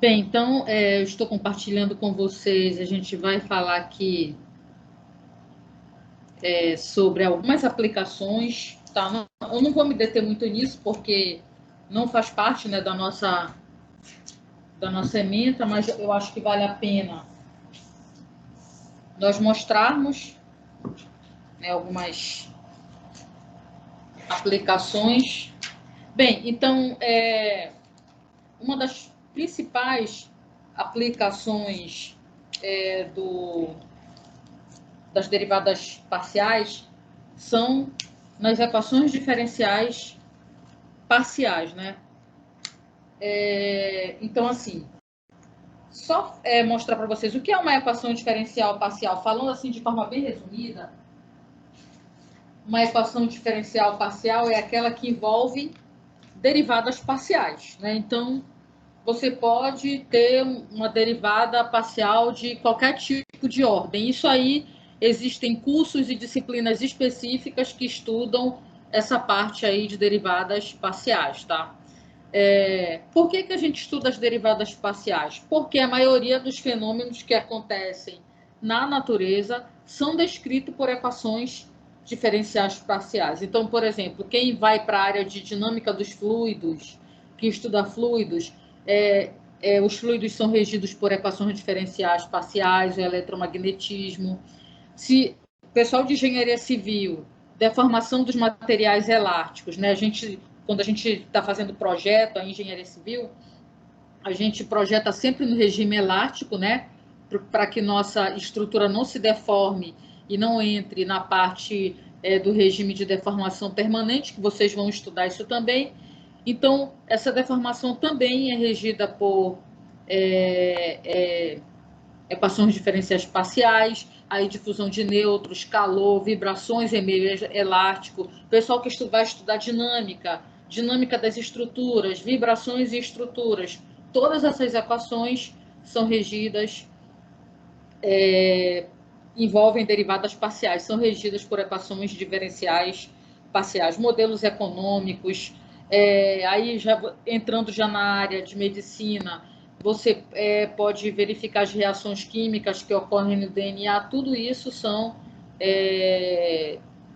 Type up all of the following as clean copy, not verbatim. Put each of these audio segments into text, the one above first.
Bem, então, eu estou compartilhando com vocês, a gente vai falar aqui sobre algumas aplicações, tá? Eu não vou me deter muito nisso, porque não faz parte, né, da nossa ementa, mas eu acho que vale a pena nós mostrarmos, né, algumas aplicações. Bem, então, uma das principais aplicações do das derivadas parciais são nas equações diferenciais parciais, né? Então, assim, só mostrar para vocês o que é uma equação diferencial parcial, falando assim de forma bem resumida. Uma equação diferencial parcial é aquela que envolve derivadas parciais, né? Então, você pode ter uma derivada parcial de qualquer tipo de ordem. Isso aí, existem cursos e disciplinas específicas que estudam essa parte aí de derivadas parciais, tá? Por que a gente estuda as derivadas parciais? Porque a maioria dos fenômenos que acontecem na natureza são descritos por equações diferenciais parciais. Então, por exemplo, quem vai para a área de dinâmica dos fluidos, que estuda fluidos, os fluidos são regidos por equações diferenciais parciais, o eletromagnetismo. Se o pessoal de engenharia civil, deformação dos materiais elásticos, né? Quando a gente está fazendo projeto, a engenharia civil, a gente projeta sempre no regime elástico, né? Para que nossa estrutura não se deforme e não entre na parte do regime de deformação permanente, que vocês vão estudar isso também. Então, essa deformação também é regida por equações diferenciais parciais, aí difusão de nêutrons, calor, vibrações em meio elástico. O pessoal que vai estudar dinâmica, dinâmica das estruturas, vibrações e estruturas. Todas essas equações são regidas, envolvem derivadas parciais, são regidas por equações diferenciais parciais, modelos econômicos. Aí já entrando já na área de medicina, você pode verificar as reações químicas que ocorrem no DNA. Tudo isso são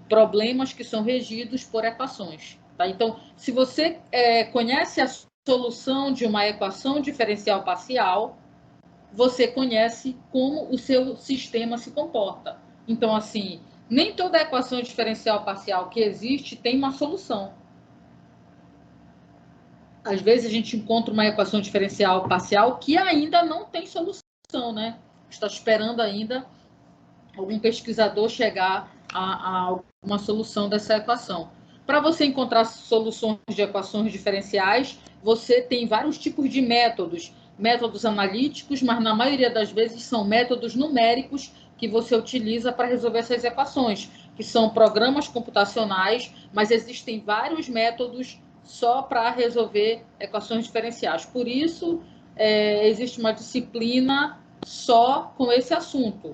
problemas que são regidos por equações, tá? Então, se você conhece a solução de uma equação diferencial parcial, você conhece como o seu sistema se comporta. Então, assim, nem toda equação diferencial parcial que existe tem uma solução. Às vezes a gente encontra uma equação diferencial parcial que ainda não tem solução, né? Está esperando ainda algum pesquisador chegar a uma solução dessa equação. Para você encontrar soluções de equações diferenciais, você tem vários tipos de métodos. Métodos analíticos, mas na maioria das vezes são métodos numéricos que você utiliza para resolver essas equações, que são programas computacionais, mas existem vários métodos só para resolver equações diferenciais. Por isso, existe uma disciplina só com esse assunto.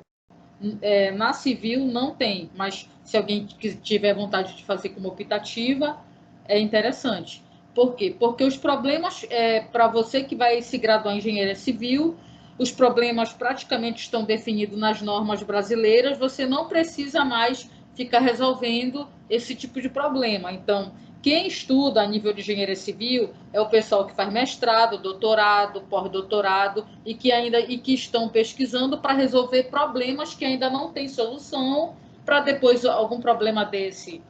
Na civil não tem, mas se alguém tiver vontade de fazer como optativa, é interessante. Por quê? Porque os problemas, para você que vai se graduar em engenharia civil, os problemas praticamente estão definidos nas normas brasileiras, você não precisa mais ficar resolvendo esse tipo de problema. Então, quem estuda a nível de engenharia civil é o pessoal que faz mestrado, doutorado, pós-doutorado e que estão pesquisando para resolver problemas que ainda não têm solução, para depois algum problema desse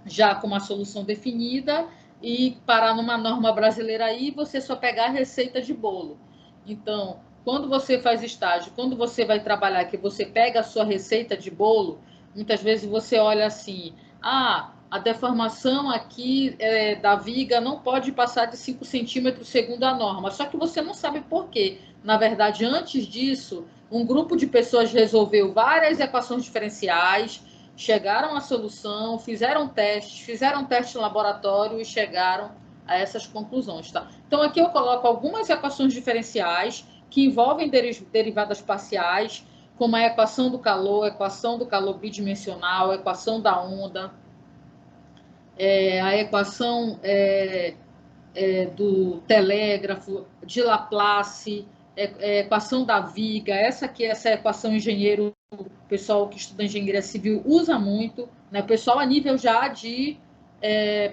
já com uma solução definida e parar numa norma brasileira aí, você só pegar a receita de bolo. Então, quando você faz estágio, quando você vai trabalhar, que você pega a sua receita de bolo, muitas vezes você olha assim, a deformação aqui da viga não pode passar de 5 centímetros segundo a norma. Só que você não sabe por quê. Na verdade, antes disso, um grupo de pessoas resolveu várias equações diferenciais, chegaram à solução, fizeram testes no laboratório e chegaram a essas conclusões, tá? Então, aqui eu coloco algumas equações diferenciais que envolvem derivadas parciais, como a equação do calor bidimensional, a equação da onda, a equação do telégrafo, de Laplace, equação da viga, essa equação engenheiro, o pessoal que estuda engenharia civil usa muito, né? O pessoal a nível já de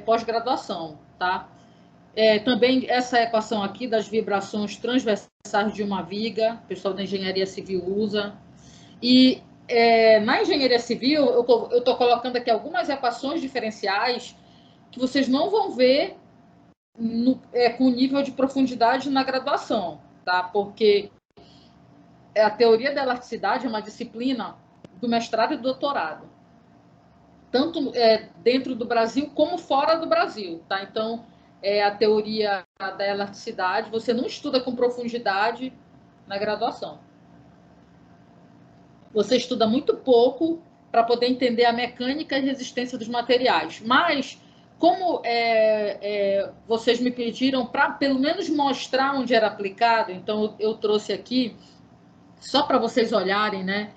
pós-graduação, tá? Também essa equação aqui das vibrações transversais de uma viga, o pessoal da engenharia civil usa. E na engenharia civil, eu estou colocando aqui algumas equações diferenciais que vocês não vão ver com nível de profundidade na graduação, tá? Porque a teoria da elasticidade é uma disciplina do mestrado e do doutorado, tanto dentro do Brasil como fora do Brasil, tá? Então, a teoria da elasticidade você não estuda com profundidade na graduação. Você estuda muito pouco para poder entender a mecânica e resistência dos materiais. Mas, como vocês me pediram para pelo menos mostrar onde era aplicado, então eu trouxe aqui, só para vocês olharem, né?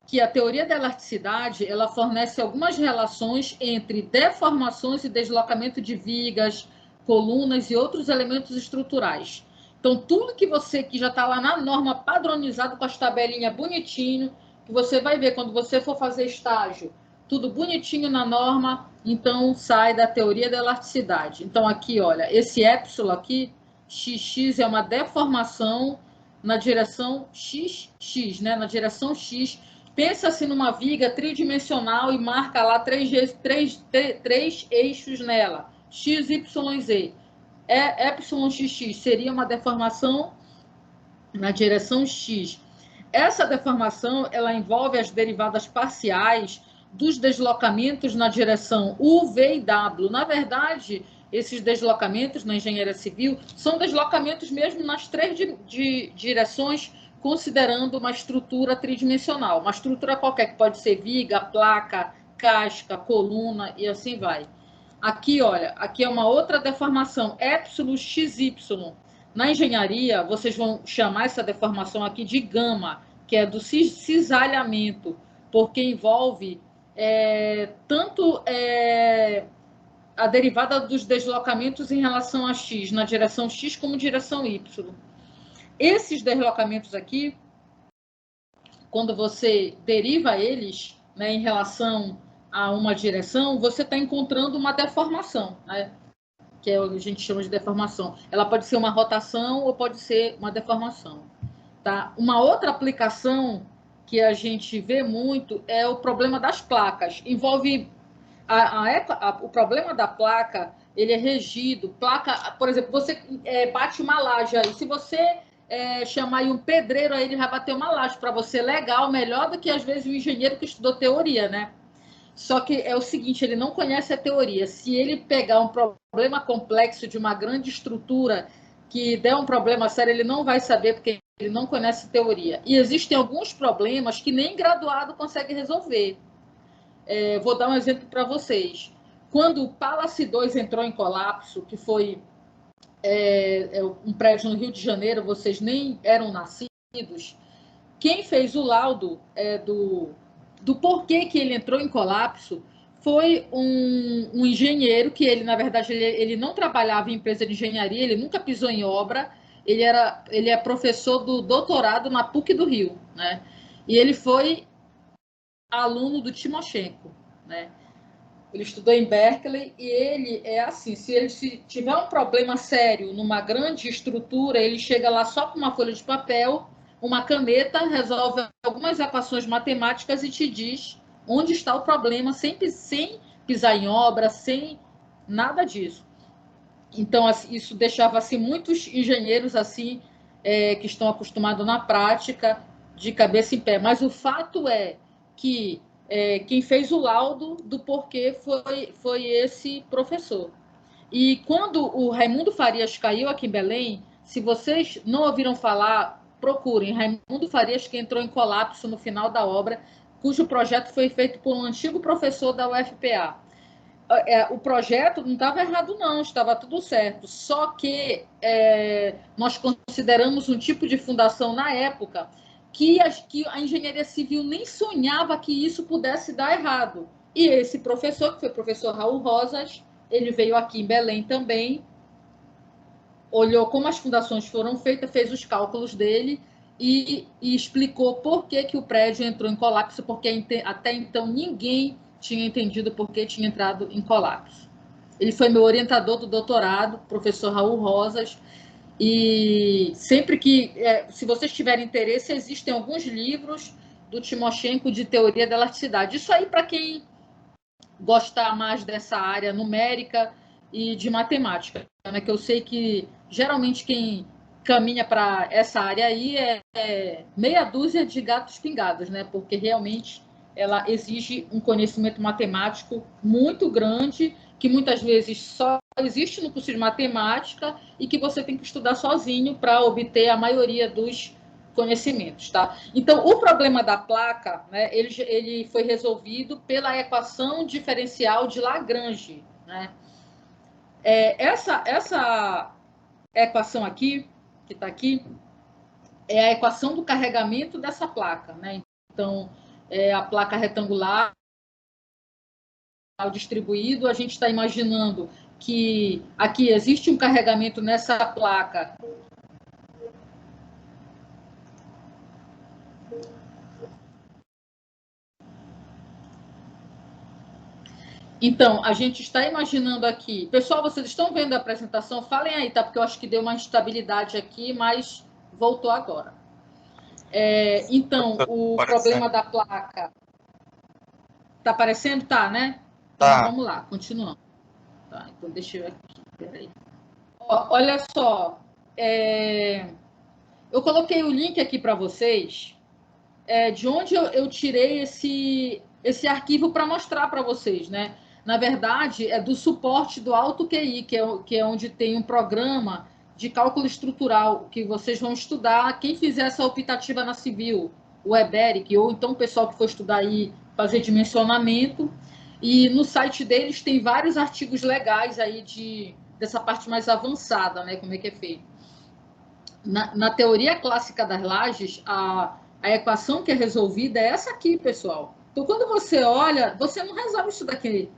Que a teoria da elasticidade ela fornece algumas relações entre deformações e deslocamento de vigas, colunas e outros elementos estruturais. Então, tudo que já está lá na norma padronizado com as tabelinhas bonitinho, que você vai ver quando você for fazer estágio, tudo bonitinho na norma, então sai da teoria da elasticidade. Então, aqui, olha, esse épsilon aqui, xx, é uma deformação na direção xx, né? Na direção x. Pensa-se numa viga tridimensional e marca lá três eixos nela, x, y, z. Εxx seria uma deformação na direção x. Essa deformação ela envolve as derivadas parciais dos deslocamentos na direção u, v e w. Na verdade, esses deslocamentos na engenharia civil são deslocamentos mesmo nas três direções, considerando uma estrutura tridimensional. Uma estrutura qualquer, que pode ser viga, placa, casca, coluna e assim vai. Aqui, olha, aqui é uma outra deformação, epsilon xy. Na engenharia, vocês vão chamar essa deformação aqui de gama, que é do cisalhamento, porque envolve tanto a derivada dos deslocamentos em relação a x, na direção x como direção y. Esses deslocamentos aqui, quando você deriva eles, né, em relação a uma direção, você está encontrando uma deformação, né? Que a gente chama de deformação. Ela pode ser uma rotação ou pode ser uma deformação. Tá? Uma outra aplicação que a gente vê muito é o problema das placas. Envolve o problema da placa, ele é regido. Placa, por exemplo, você bate uma laje aí. Se você chamar aí um pedreiro, aí ele vai bater uma laje para você legal, melhor do que às vezes o engenheiro que estudou teoria, né? Só que é o seguinte, ele não conhece a teoria. Se ele pegar um problema complexo de uma grande estrutura que der um problema sério, ele não vai saber porque ele não conhece teoria. E existem alguns problemas que nem graduado consegue resolver. Vou dar um exemplo para vocês. Quando o Palace 2 entrou em colapso, que foi um prédio no Rio de Janeiro, vocês nem eram nascidos, quem fez o laudo do porquê que ele entrou em colapso foi um engenheiro que ele, na verdade, ele não trabalhava em empresa de engenharia, ele nunca pisou em obra, ele é professor do doutorado na PUC do Rio, né? E ele foi aluno do Timoshenko, né? Ele estudou em Berkeley e ele é assim, se ele tiver um problema sério numa grande estrutura, ele chega lá só com uma folha de papel, uma caneta, resolve algumas equações matemáticas e te diz onde está o problema, sem pisar em obra, sem nada disso. Então, isso deixava assim, muitos engenheiros assim que estão acostumados na prática, de cabeça em pé. Mas o fato é que quem fez o laudo do porquê foi esse professor. E quando o Raimundo Farias caiu aqui em Belém, se vocês não ouviram falar, procurem. Raimundo Farias, que entrou em colapso no final da obra, cujo projeto foi feito por um antigo professor da UFPA. O projeto não estava errado, não, estava tudo certo. Só que nós consideramos um tipo de fundação na época que a engenharia civil nem sonhava que isso pudesse dar errado. E esse professor, que foi o professor Raul Rosas, ele veio aqui em Belém também, olhou como as fundações foram feitas, fez os cálculos dele e explicou por que, que o prédio entrou em colapso, porque até então ninguém tinha entendido por que tinha entrado em colapso. Ele foi meu orientador do doutorado, professor Raul Rosas, e sempre que, se vocês tiverem interesse, existem alguns livros do Timoshenko de teoria da elasticidade. Isso aí para quem gostar mais dessa área numérica e de matemática, né? Que eu sei que geralmente quem caminha para essa área aí é meia dúzia de gatos pingados, né? Porque realmente ela exige um conhecimento matemático muito grande, que muitas vezes só existe no curso de matemática e que você tem que estudar sozinho para obter a maioria dos conhecimentos, tá? Então, o problema da placa, né, ele foi resolvido pela equação diferencial de Lagrange, né? Essa equação aqui, que está aqui, é a equação do carregamento dessa placa, né? Então, a placa retangular distribuído, a gente está imaginando que aqui existe um carregamento nessa placa. Então, a gente está imaginando aqui. Pessoal, vocês estão vendo a apresentação? Falem aí, tá? Porque eu acho que deu uma instabilidade aqui, mas voltou agora. Então, o problema da placa. Está aparecendo? Tá, né? Então, Tá. vamos lá, continuando. Tá, então, deixa eu aqui. Peraí. Olha só. Eu coloquei o link aqui para vocês, de onde eu tirei esse arquivo para mostrar para vocês, né? Na verdade, é do suporte do AutoQI, que é onde tem um programa de cálculo estrutural que vocês vão estudar. Quem fizer essa optativa na Civil, o EBERIC, ou então o pessoal que for estudar aí, fazer dimensionamento. E no site deles tem vários artigos legais aí dessa parte mais avançada, né? Como é que é feito. Na teoria clássica das lajes, a equação que é resolvida é essa aqui, pessoal. Então, quando você olha, você não resolve isso daqui.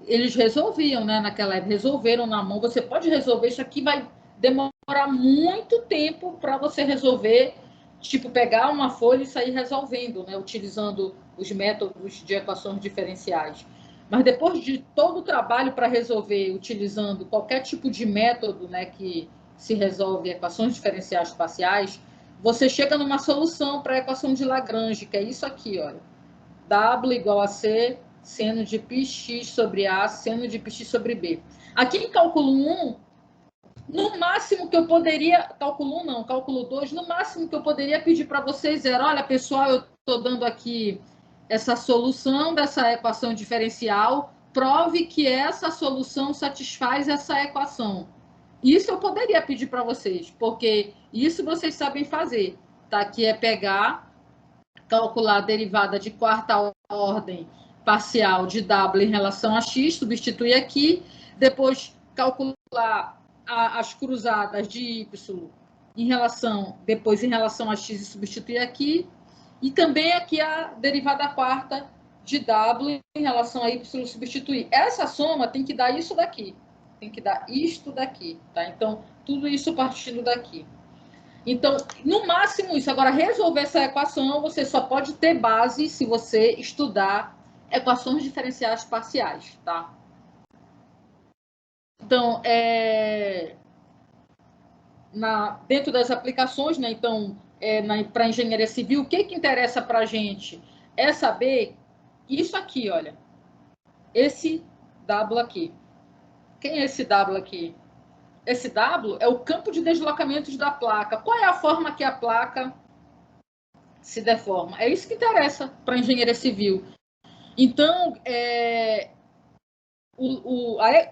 Eles resolviam, né? Naquela época, resolveram na mão. Você pode resolver isso aqui, vai demorar muito tempo para você resolver, tipo, pegar uma folha e sair resolvendo, né? Utilizando os métodos de equações diferenciais. Mas depois de todo o trabalho para resolver, utilizando qualquer tipo de método, né, que se resolve equações diferenciais parciais, você chega numa solução para a equação de Lagrange, que é isso aqui, olha. W igual a C, seno de πx sobre A, seno de πx sobre B. Aqui em cálculo 1, no máximo que eu poderia... Cálculo 1 não, cálculo 2, no máximo que eu poderia pedir para vocês era, olha, pessoal, eu estou dando aqui essa solução dessa equação diferencial, prove que essa solução satisfaz essa equação. Isso eu poderia pedir para vocês, porque isso vocês sabem fazer, tá? Que é pegar, calcular a derivada de quarta ordem parcial de W em relação a X, substituir aqui, depois calcular as cruzadas de Y depois em relação a X e substituir aqui, e também aqui a derivada quarta de W em relação a Y substituir. Essa soma tem que dar isso daqui. Tem que dar isto daqui, tá? Então, tudo isso partindo daqui. Então, no máximo isso. Agora, resolver essa equação, você só pode ter base se você estudar equações diferenciais parciais, tá? Então, dentro das aplicações, né? Então, para engenharia civil, o que interessa para a gente é saber isso aqui, olha. Esse W aqui. Quem é esse W aqui? Esse W é o campo de deslocamentos da placa. Qual é a forma que a placa se deforma? É isso que interessa para a engenharia civil. Então,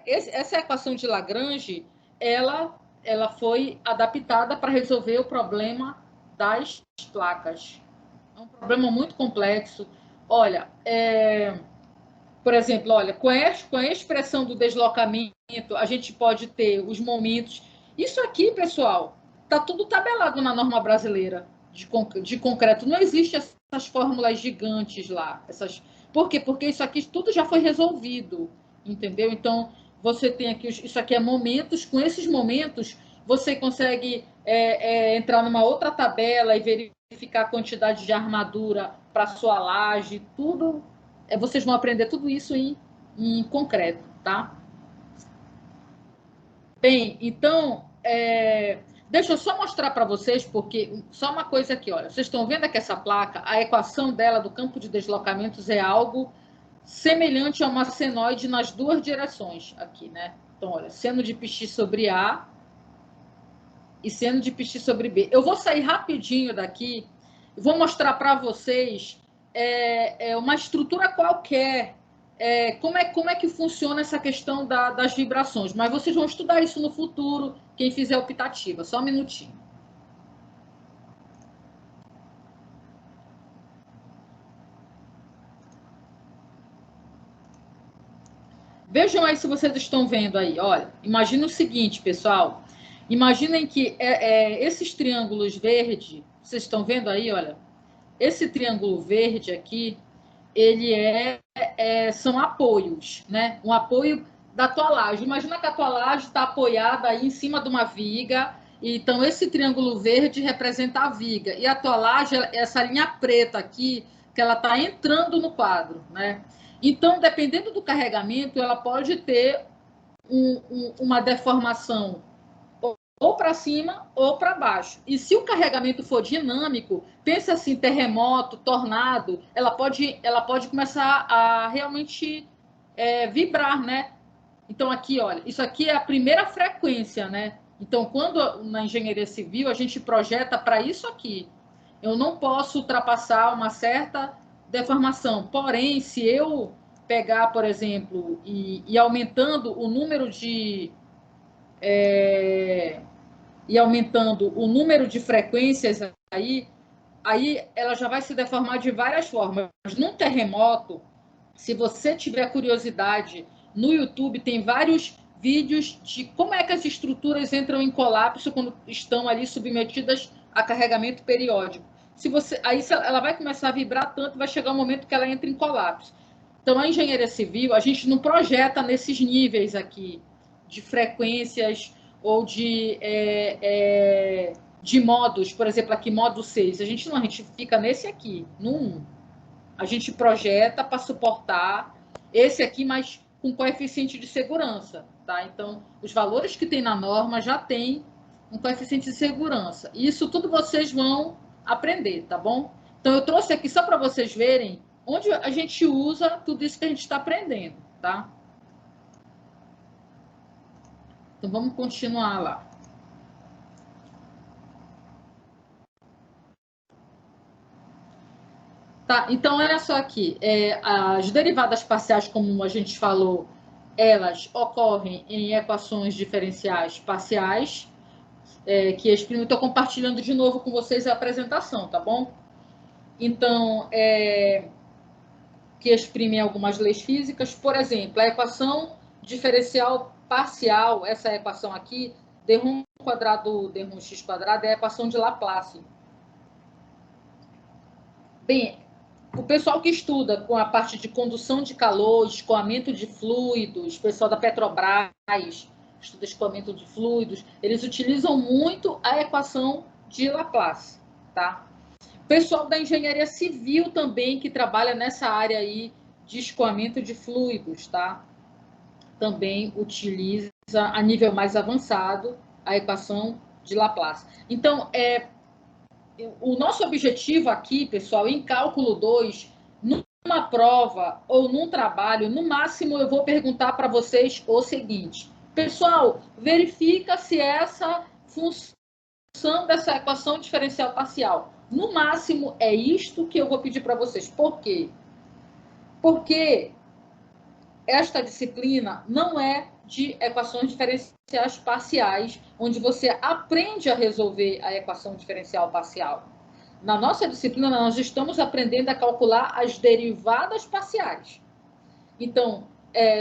essa equação de Lagrange, ela foi adaptada para resolver o problema das placas. É um problema muito complexo. Olha, por exemplo, olha, com a expressão do deslocamento, a gente pode ter os momentos. Isso aqui, pessoal, está tudo tabelado na norma brasileira de concreto. Não existe essas fórmulas gigantes lá. Por quê? Porque isso aqui tudo já foi resolvido. entendeu? Então, você tem aqui, isso aqui é momentos, com esses momentos, você consegue entrar numa outra tabela e verificar a quantidade de armadura para sua laje, tudo, vocês vão aprender tudo isso em concreto, tá? Bem, então, deixa eu só mostrar para vocês, porque só uma coisa aqui, olha, vocês estão vendo aqui essa placa, a equação dela do campo de deslocamentos é algo semelhante a uma senoide nas duas direções aqui, né? Então, olha, seno de πx sobre A e seno de πx sobre B. Eu vou sair rapidinho daqui, vou mostrar para vocês uma estrutura qualquer, como é que funciona essa questão das vibrações. Mas vocês vão estudar isso no futuro, quem fizer optativa. Só um minutinho. Vejam aí se vocês estão vendo aí. Olha, imagina o seguinte, pessoal. Imaginem que esses triângulos verdes, vocês estão vendo aí, olha. Esse triângulo verde aqui, ele são apoios, né? Um apoio da tua laje. Imagina que a tua laje está apoiada aí em cima de uma viga. Então, esse triângulo verde representa a viga. E a tua laje, essa linha preta aqui, que ela está entrando no quadro, né? Então, dependendo do carregamento, ela pode ter uma deformação ou para cima ou para baixo. E se o carregamento for dinâmico, pensa assim, terremoto, tornado, ela pode começar a realmente vibrar, né? Então aqui, olha, isso aqui é a primeira frequência, né? Então, quando na engenharia civil a gente projeta para isso aqui, eu não posso ultrapassar uma certa deformação. Porém, se eu pegar, por exemplo, e aumentando o número de e aumentando o número de frequências aí ela já vai se deformar de várias formas. Num terremoto, se você tiver curiosidade, no YouTube tem vários vídeos de como é que as estruturas entram em colapso quando estão ali submetidas a carregamento periódico. Aí ela vai começar a vibrar tanto, vai chegar um momento que ela entra em colapso. Então, a engenharia civil, a gente não projeta nesses níveis aqui de frequências ou de modos, por exemplo, aqui modo 6. A gente fica nesse aqui, no 1. A gente projeta para suportar esse aqui, mas com coeficiente de segurança, tá? Então, os valores que tem na norma já tem um coeficiente de segurança. E isso tudo vocês vão aprender, tá bom? Então, eu trouxe aqui só para vocês verem onde a gente usa tudo isso que a gente está aprendendo, tá? Então, vamos continuar lá. Tá, então, olha só aqui. As derivadas parciais, como a gente falou, elas ocorrem em equações diferenciais parciais, que exprimem. Estou compartilhando de novo com vocês a apresentação, tá bom? Então, que exprimem algumas leis físicas. Por exemplo, a equação diferencial parcial, essa equação aqui, d1 quadrado, d1 x quadrado, é a equação de Laplace. Bem, o pessoal que estuda com a parte de condução de calor, escoamento de fluidos, o pessoal da Petrobras estuda escoamento de fluidos, eles utilizam muito a equação de Laplace, tá? O pessoal da engenharia civil também, que trabalha nessa área aí de escoamento de fluidos, tá? Também utiliza, a nível mais avançado, a equação de Laplace. Então, o nosso objetivo aqui, pessoal, em cálculo 2, numa prova ou num trabalho, no máximo eu vou perguntar para vocês o seguinte: pessoal, verifica se essa função dessa equação diferencial parcial, no máximo é isto que eu vou pedir para vocês. Por quê? Porque esta disciplina não é de equações diferenciais parciais, onde você aprende a resolver a equação diferencial parcial. Na nossa disciplina, nós estamos aprendendo a calcular as derivadas parciais. Então,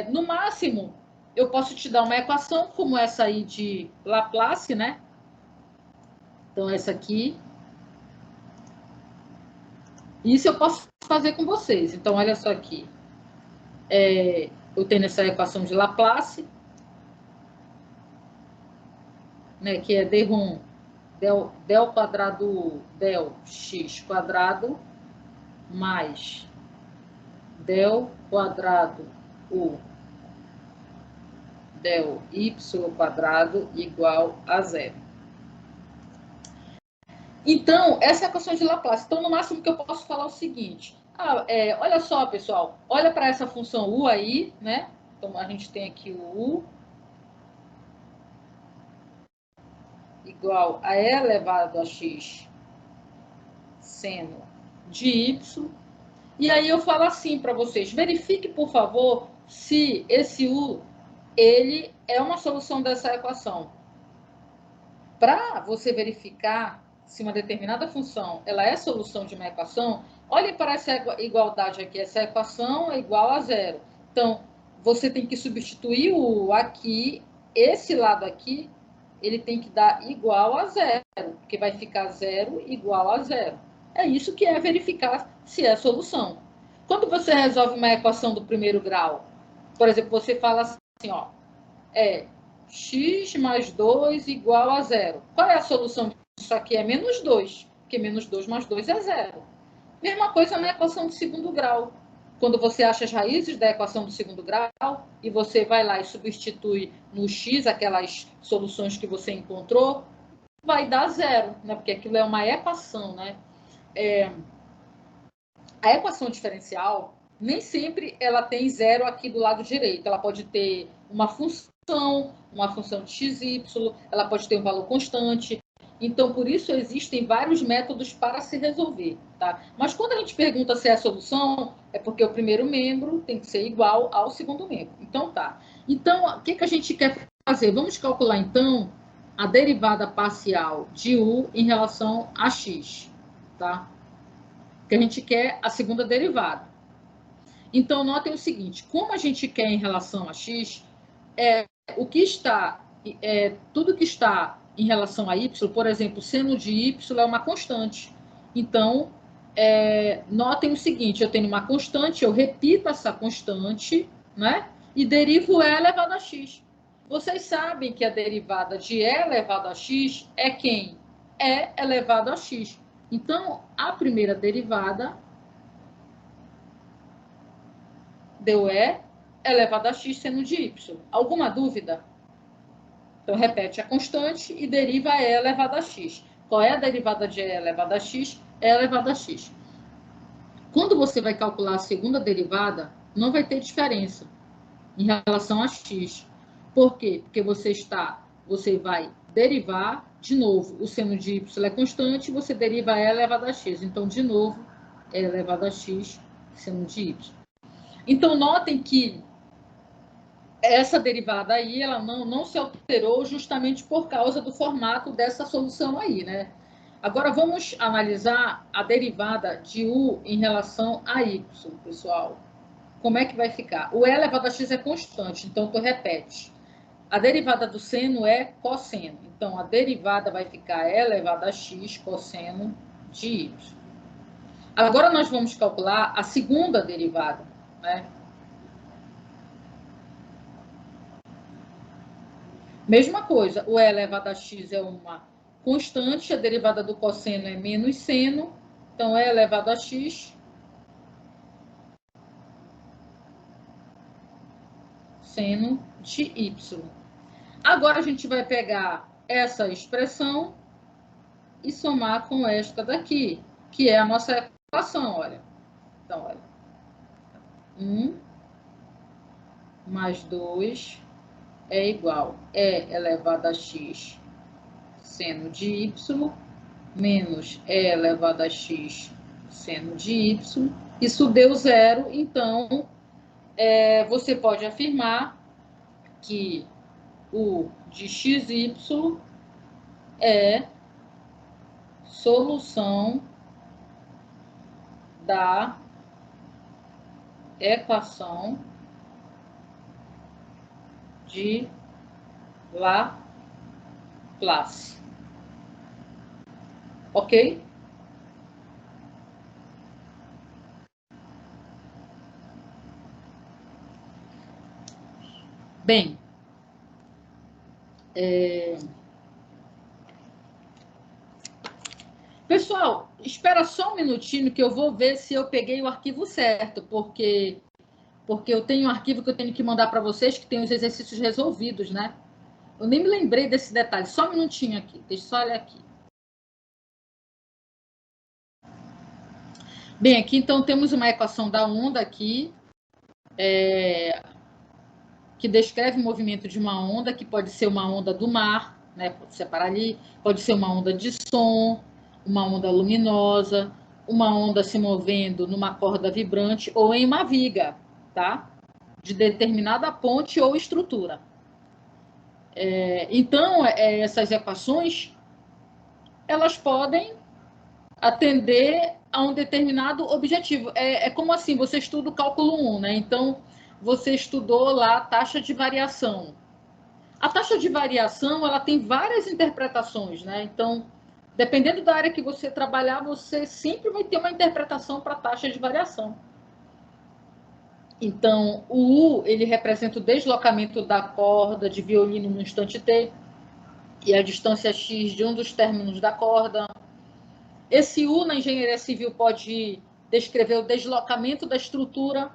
no máximo, eu posso te dar uma equação como essa aí de Laplace, né? Então, essa aqui. Isso eu posso fazer com vocês. Então, olha só aqui. eu tenho essa equação de Laplace, né, que é d del quadrado U, del x quadrado, mais del quadrado U, del y quadrado igual a zero. Então, essa é a equação de Laplace. Então, no máximo que eu posso falar é o seguinte. Olha só, pessoal. Olha para essa função U aí, né? Então, a gente tem aqui o U igual a E elevado a x seno de y. E aí eu falo assim para vocês. Verifique, por favor, se esse U, ele é uma solução dessa equação. Para você verificar se uma determinada função ela é solução de uma equação, olhe para essa igualdade aqui. Essa equação é igual a zero. Então, você tem que substituir o aqui, esse lado aqui, ele tem que dar igual a zero, porque vai ficar zero igual a zero. É isso que é verificar se é solução. Quando você resolve uma equação do primeiro grau, por exemplo, você fala assim, ó, x mais 2 igual a zero. Qual é a solução disso aqui? É menos 2, porque menos 2 mais 2 é zero. Mesma coisa na equação do segundo grau. Quando você acha as raízes da equação do segundo grau e você vai lá e substitui no x aquelas soluções que você encontrou, vai dar zero, né? Porque aquilo é uma equação, né? A equação diferencial, nem sempre ela tem zero aqui do lado direito. Ela pode ter uma função de xy, ela pode ter um valor constante. Então, por isso, existem vários métodos para se resolver, tá? Mas quando a gente pergunta se é a solução, é porque o primeiro membro tem que ser igual ao segundo membro. Então, tá. Então, o que a gente quer fazer? Vamos calcular, então, a derivada parcial de u em relação a x, tá? Porque a gente quer a segunda derivada. Então, notem o seguinte, como a gente quer em relação a x, tudo que está em relação a y, por exemplo, seno de y é uma constante. Então, notem o seguinte, eu tenho uma constante, eu repito essa constante, né? E derivo e elevado a x. Vocês sabem que a derivada de e elevado a x é quem? E elevado a x. Então, a primeira derivada deu E elevado a x seno de y. Alguma dúvida? Então, repete a constante e deriva E elevado a x. Qual é a derivada de E elevado a x? E elevado a x. Quando você vai calcular a segunda derivada, não vai ter diferença em relação a x. Por quê? Porque você vai derivar, de novo, o seno de y é constante, você deriva E elevado a x. Então, de novo, E elevado a x seno de y. Então, notem que essa derivada aí, ela não se alterou justamente por causa do formato dessa solução aí, né? Agora, vamos analisar a derivada de u em relação a y, pessoal. Como é que vai ficar? O e elevado a x é constante, então tu repete. A derivada do seno é cosseno. Então, a derivada vai ficar e elevado a x cosseno de y. Agora, nós vamos calcular a segunda derivada, né? Mesma coisa, o e elevado a x é uma constante, a derivada do cosseno é menos seno, então e elevado a x seno de y. Agora a gente vai pegar essa expressão e somar com esta daqui, que é a nossa equação, olha. Então, olha. 1 mais 2 é igual a e elevado a x seno de y menos e elevado a x seno de y. Isso deu zero, então você pode afirmar que o de xy é solução da equação de Laplace. Ok? Bem, pessoal, espera só um minutinho que eu vou ver se eu peguei o arquivo certo, porque eu tenho um arquivo que eu tenho que mandar para vocês que tem os exercícios resolvidos, né? Eu nem me lembrei desse detalhe. Só um minutinho aqui. Deixa eu só olhar aqui. Bem, aqui então temos uma equação da onda aqui, que descreve o movimento de uma onda, que pode ser uma onda do mar, né? Pode separar ali, pode ser uma onda de som, uma onda luminosa, uma onda se movendo numa corda vibrante ou em uma viga, tá? De determinada ponte ou estrutura. Então, essas equações, elas podem atender a um determinado objetivo. É como assim, você estuda o cálculo 1, né? Então, você estudou lá a taxa de variação. A taxa de variação, ela tem várias interpretações, né? Então, dependendo da área que você trabalhar, você sempre vai ter uma interpretação para a taxa de variação. Então, o U, ele representa o deslocamento da corda de violino no instante T e a distância X de um dos términos da corda. Esse U, na engenharia civil, pode descrever o deslocamento da estrutura,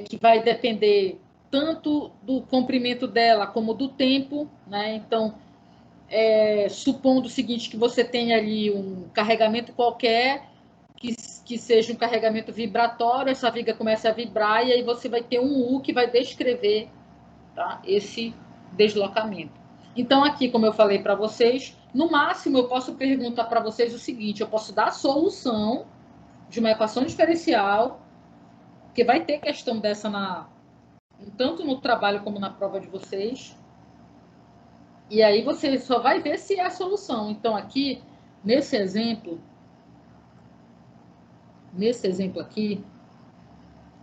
que vai depender tanto do comprimento dela como do tempo, né? Então, supondo o seguinte, que você tem ali um carregamento qualquer, que seja um carregamento vibratório, essa viga começa a vibrar, e aí você vai ter um U que vai descrever, tá, esse deslocamento. Então, aqui, como eu falei para vocês, no máximo eu posso perguntar para vocês o seguinte, eu posso dar a solução de uma equação diferencial, porque vai ter questão dessa tanto no trabalho como na prova de vocês, e aí você só vai ver se é a solução. Então, aqui, nesse exemplo aqui,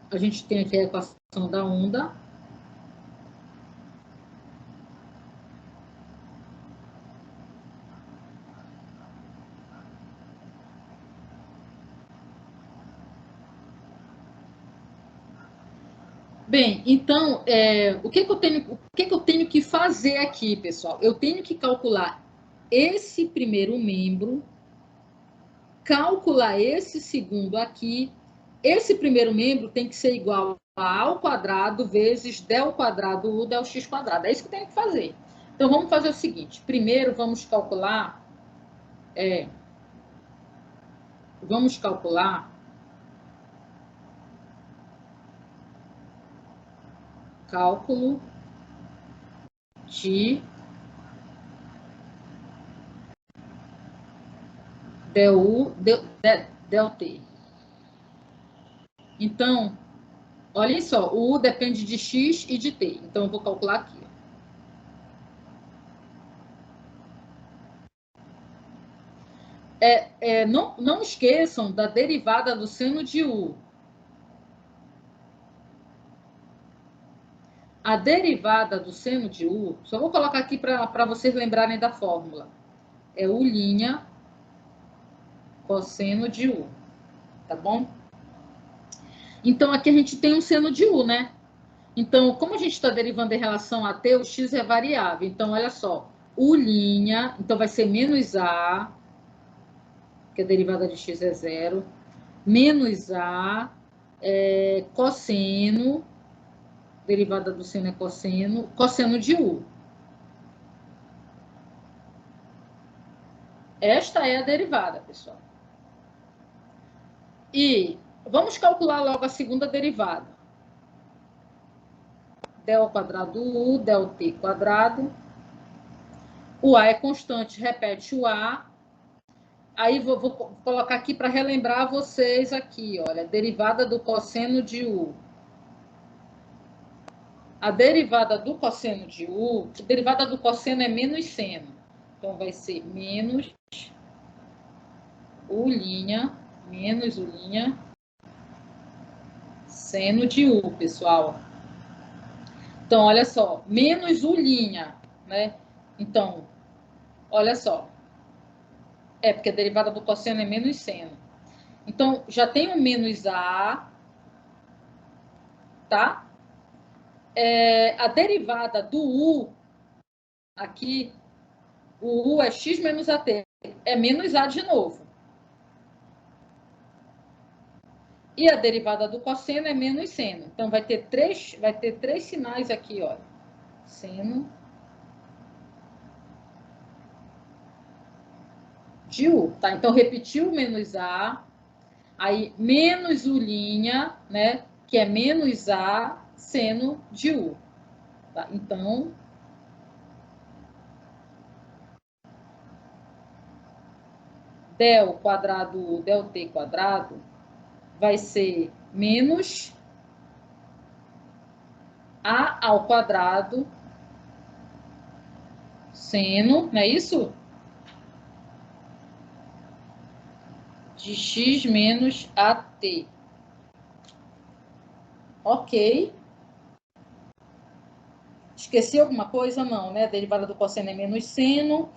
a gente tem aqui a equação da onda. Bem, então, o que eu tenho que fazer aqui, pessoal? Eu tenho que calcular esse primeiro membro, calcular esse segundo aqui. Esse primeiro membro tem que ser igual a A ao quadrado vezes D ao quadrado U del X quadrado. É isso que eu tenho que fazer. Então, vamos fazer o seguinte. Primeiro, vamos calcular cálculo de du del t. Então, olhem só, o U depende de x e de t. Então, eu vou calcular aqui. Não esqueçam da derivada do seno de U. A derivada do seno de U, só vou colocar aqui para vocês lembrarem da fórmula. É U' cosseno de U, tá bom? Então, aqui a gente tem um seno de U, né? Então, como a gente está derivando em relação a t, o x é variável. Então, olha só, U', então vai ser menos A, que a derivada de x é zero, menos A, cosseno, derivada do seno é cosseno de U. Esta é a derivada, pessoal. E vamos calcular logo a segunda derivada. Del ao quadrado U, del t quadrado. O A é constante, repete o A. Aí vou colocar aqui para relembrar vocês aqui, olha, derivada do cosseno de U. A derivada do cosseno de U, a derivada do cosseno é menos seno. Então, vai ser menos U', menos U', seno de U, pessoal. Então, olha só, menos U', né? Então, olha só. Porque a derivada do cosseno é menos seno. Então, já tem o menos A, tá? a derivada do U, aqui, o U é x menos AT, é menos A de novo. E a derivada do cosseno é menos seno. Então, vai ter três sinais aqui, olha. Seno de U, tá? Então, repetiu menos A, aí menos U', né? Que é menos A seno de U. Tá? Então, del quadrado U, del T quadrado, vai ser menos A ao quadrado seno, não é isso? De x menos AT. Ok. Esqueci alguma coisa? Não, né? A derivada do cosseno é menos seno,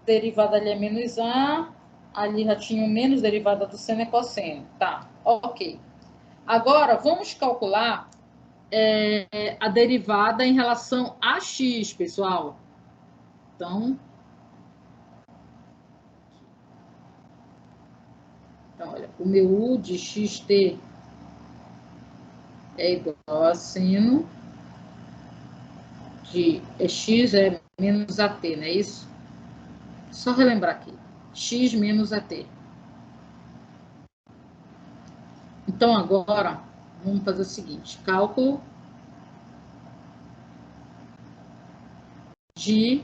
derivada ali é menos A, ali já tinha menos, derivada do seno é cosseno. Tá, ok. Agora, vamos calcular a derivada em relação a x, pessoal. Então, olha, o meu U de xt é igual a seno de x é menos AT, não é isso? Só relembrar aqui. X menos AT. Então, agora, vamos fazer o seguinte. Cálculo de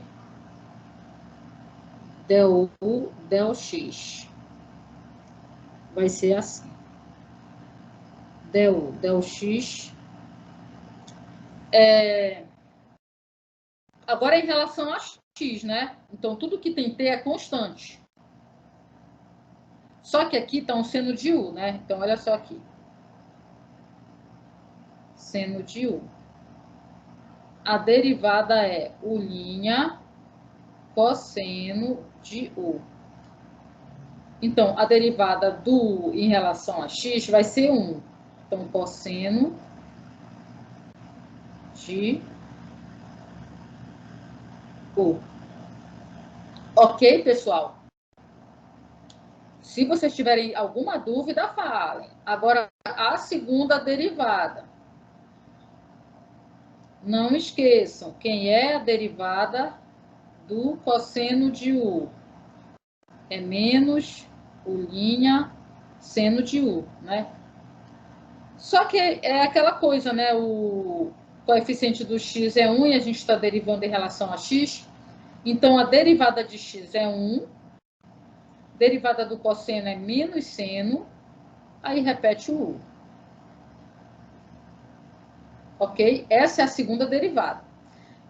del U, del x. Vai ser assim. Del U, del x. Agora, em relação a x, né? Então, tudo que tem t é constante. Só que aqui está um seno de U, né? Então, olha só aqui. Seno de U. A derivada é U' cosseno de U. Então, a derivada do U em relação a x vai ser 1. Então, cosseno de U. Ok, pessoal? Se vocês tiverem alguma dúvida, falem. Agora, a segunda derivada. Não esqueçam, quem é a derivada do cosseno de U? É menos U' seno de U, né? Só que é aquela coisa, né? O coeficiente do x é 1 e a gente está derivando em relação a x. Então, a derivada de x é 1. Derivada do cosseno é menos seno. Aí, repete o U. Ok? Essa é a segunda derivada.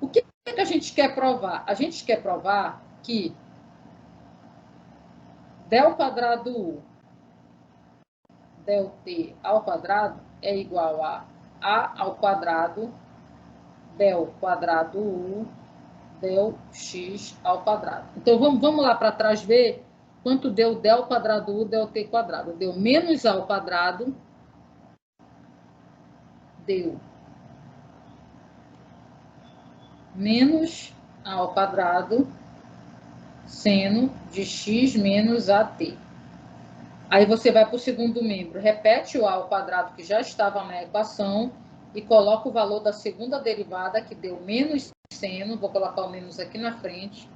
O que a gente quer provar? A gente quer provar que del quadrado U, del T ao quadrado é igual a ao quadrado del quadrado U del x ao quadrado. Então, vamos lá para trás ver quanto deu del quadrado U del T quadrado. Deu menos A ao quadrado, deu menos A ao quadrado seno de x menos AT. Aí você vai para o segundo membro, repete o A ao quadrado que já estava na equação e coloca o valor da segunda derivada, que deu menos seno, vou colocar o menos aqui na frente,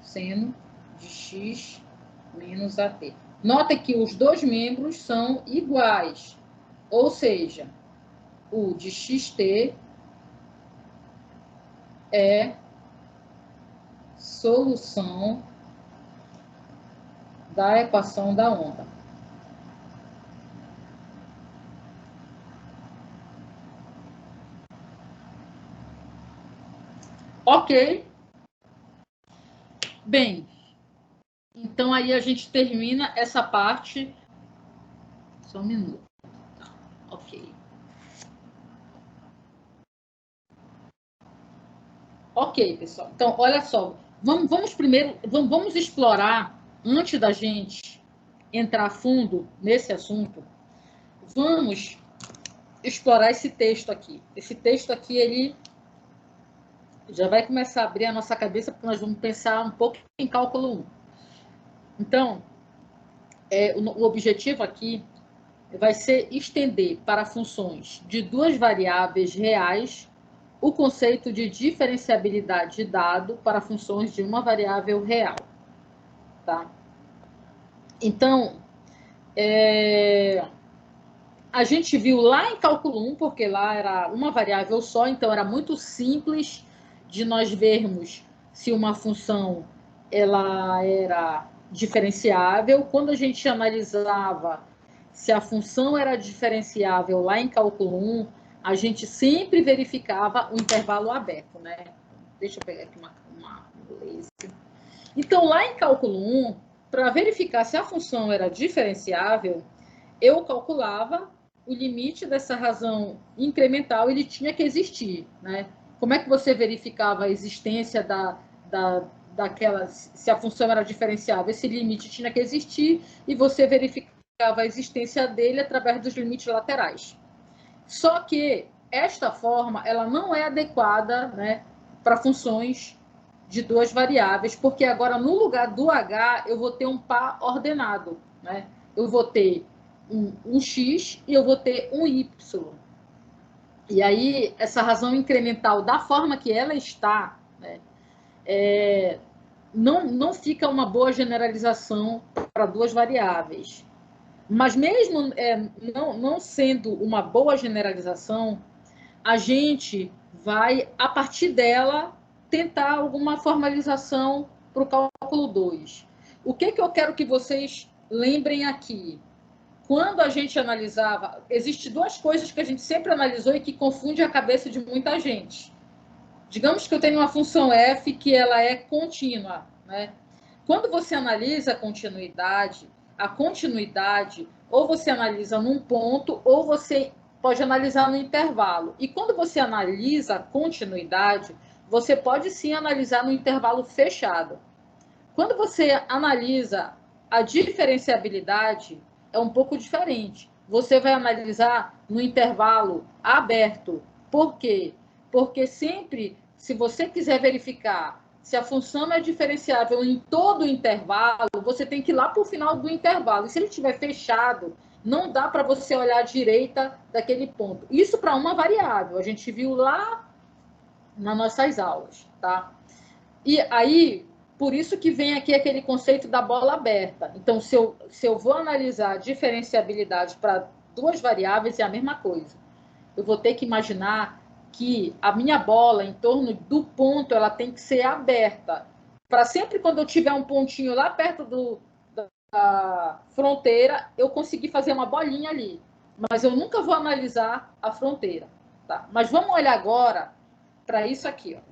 seno de x menos AT. Nota que os dois membros são iguais, ou seja, o de xt é solução da equação da onda. Ok? Bem, então aí a gente termina essa parte. Só um minuto. Tá, ok. Ok, pessoal. Então, olha só. Vamos primeiro, vamos explorar, antes da gente entrar a fundo nesse assunto, vamos explorar esse texto aqui. Esse texto aqui, ele Já vai começar a abrir a nossa cabeça, porque nós vamos pensar um pouco em cálculo 1. Então, o objetivo aqui vai ser estender para funções de duas variáveis reais o conceito de diferenciabilidade de dado para funções de uma variável real. Tá? Então, a gente viu lá em cálculo 1, porque lá era uma variável só, então era muito simples de nós vermos se uma função ela era diferenciável. Quando a gente analisava se a função era diferenciável lá em cálculo 1, a gente sempre verificava o intervalo aberto, né? Deixa eu pegar aqui uma laser. Então, lá em cálculo 1, para verificar se a função era diferenciável, eu calculava o limite dessa razão incremental, ele tinha que existir, né? Como é que você verificava a existência daquela, se a função era diferenciável? Esse limite tinha que existir e você verificava a existência dele através dos limites laterais. Só que esta forma, ela não é adequada, né, para funções de duas variáveis, porque agora no lugar do h eu vou ter um par ordenado, né? Eu vou ter um x e eu vou ter um y. E aí, essa razão incremental, da forma que ela está, né, não fica uma boa generalização para duas variáveis. Mas mesmo não sendo uma boa generalização, a gente vai, a partir dela, tentar alguma formalização para o cálculo 2. O que eu quero que vocês lembrem aqui? Quando a gente analisava, existem duas coisas que a gente sempre analisou e que confunde a cabeça de muita gente. Digamos que eu tenho uma função f que ela é contínua, né? Quando você analisa a continuidade, ou você analisa num ponto, ou você pode analisar no intervalo. E quando você analisa a continuidade, você pode sim analisar no intervalo fechado. Quando você analisa a diferenciabilidade, é um pouco diferente. Você vai analisar no intervalo aberto. Por quê? Porque sempre, se você quiser verificar se a função é diferenciável em todo o intervalo, você tem que ir lá para o final do intervalo. E se ele estiver fechado, não dá para você olhar à direita daquele ponto. Isso para uma variável. A gente viu lá nas nossas aulas, tá? E aí, por isso que vem aqui aquele conceito da bola aberta. Então, se eu vou analisar a diferenciabilidade para duas variáveis, é a mesma coisa. Eu vou ter que imaginar que a minha bola, em torno do ponto, ela tem que ser aberta. Para sempre, quando eu tiver um pontinho lá perto da fronteira, eu conseguir fazer uma bolinha ali. Mas eu nunca vou analisar a fronteira. Tá? Mas vamos olhar agora para isso aqui, ó.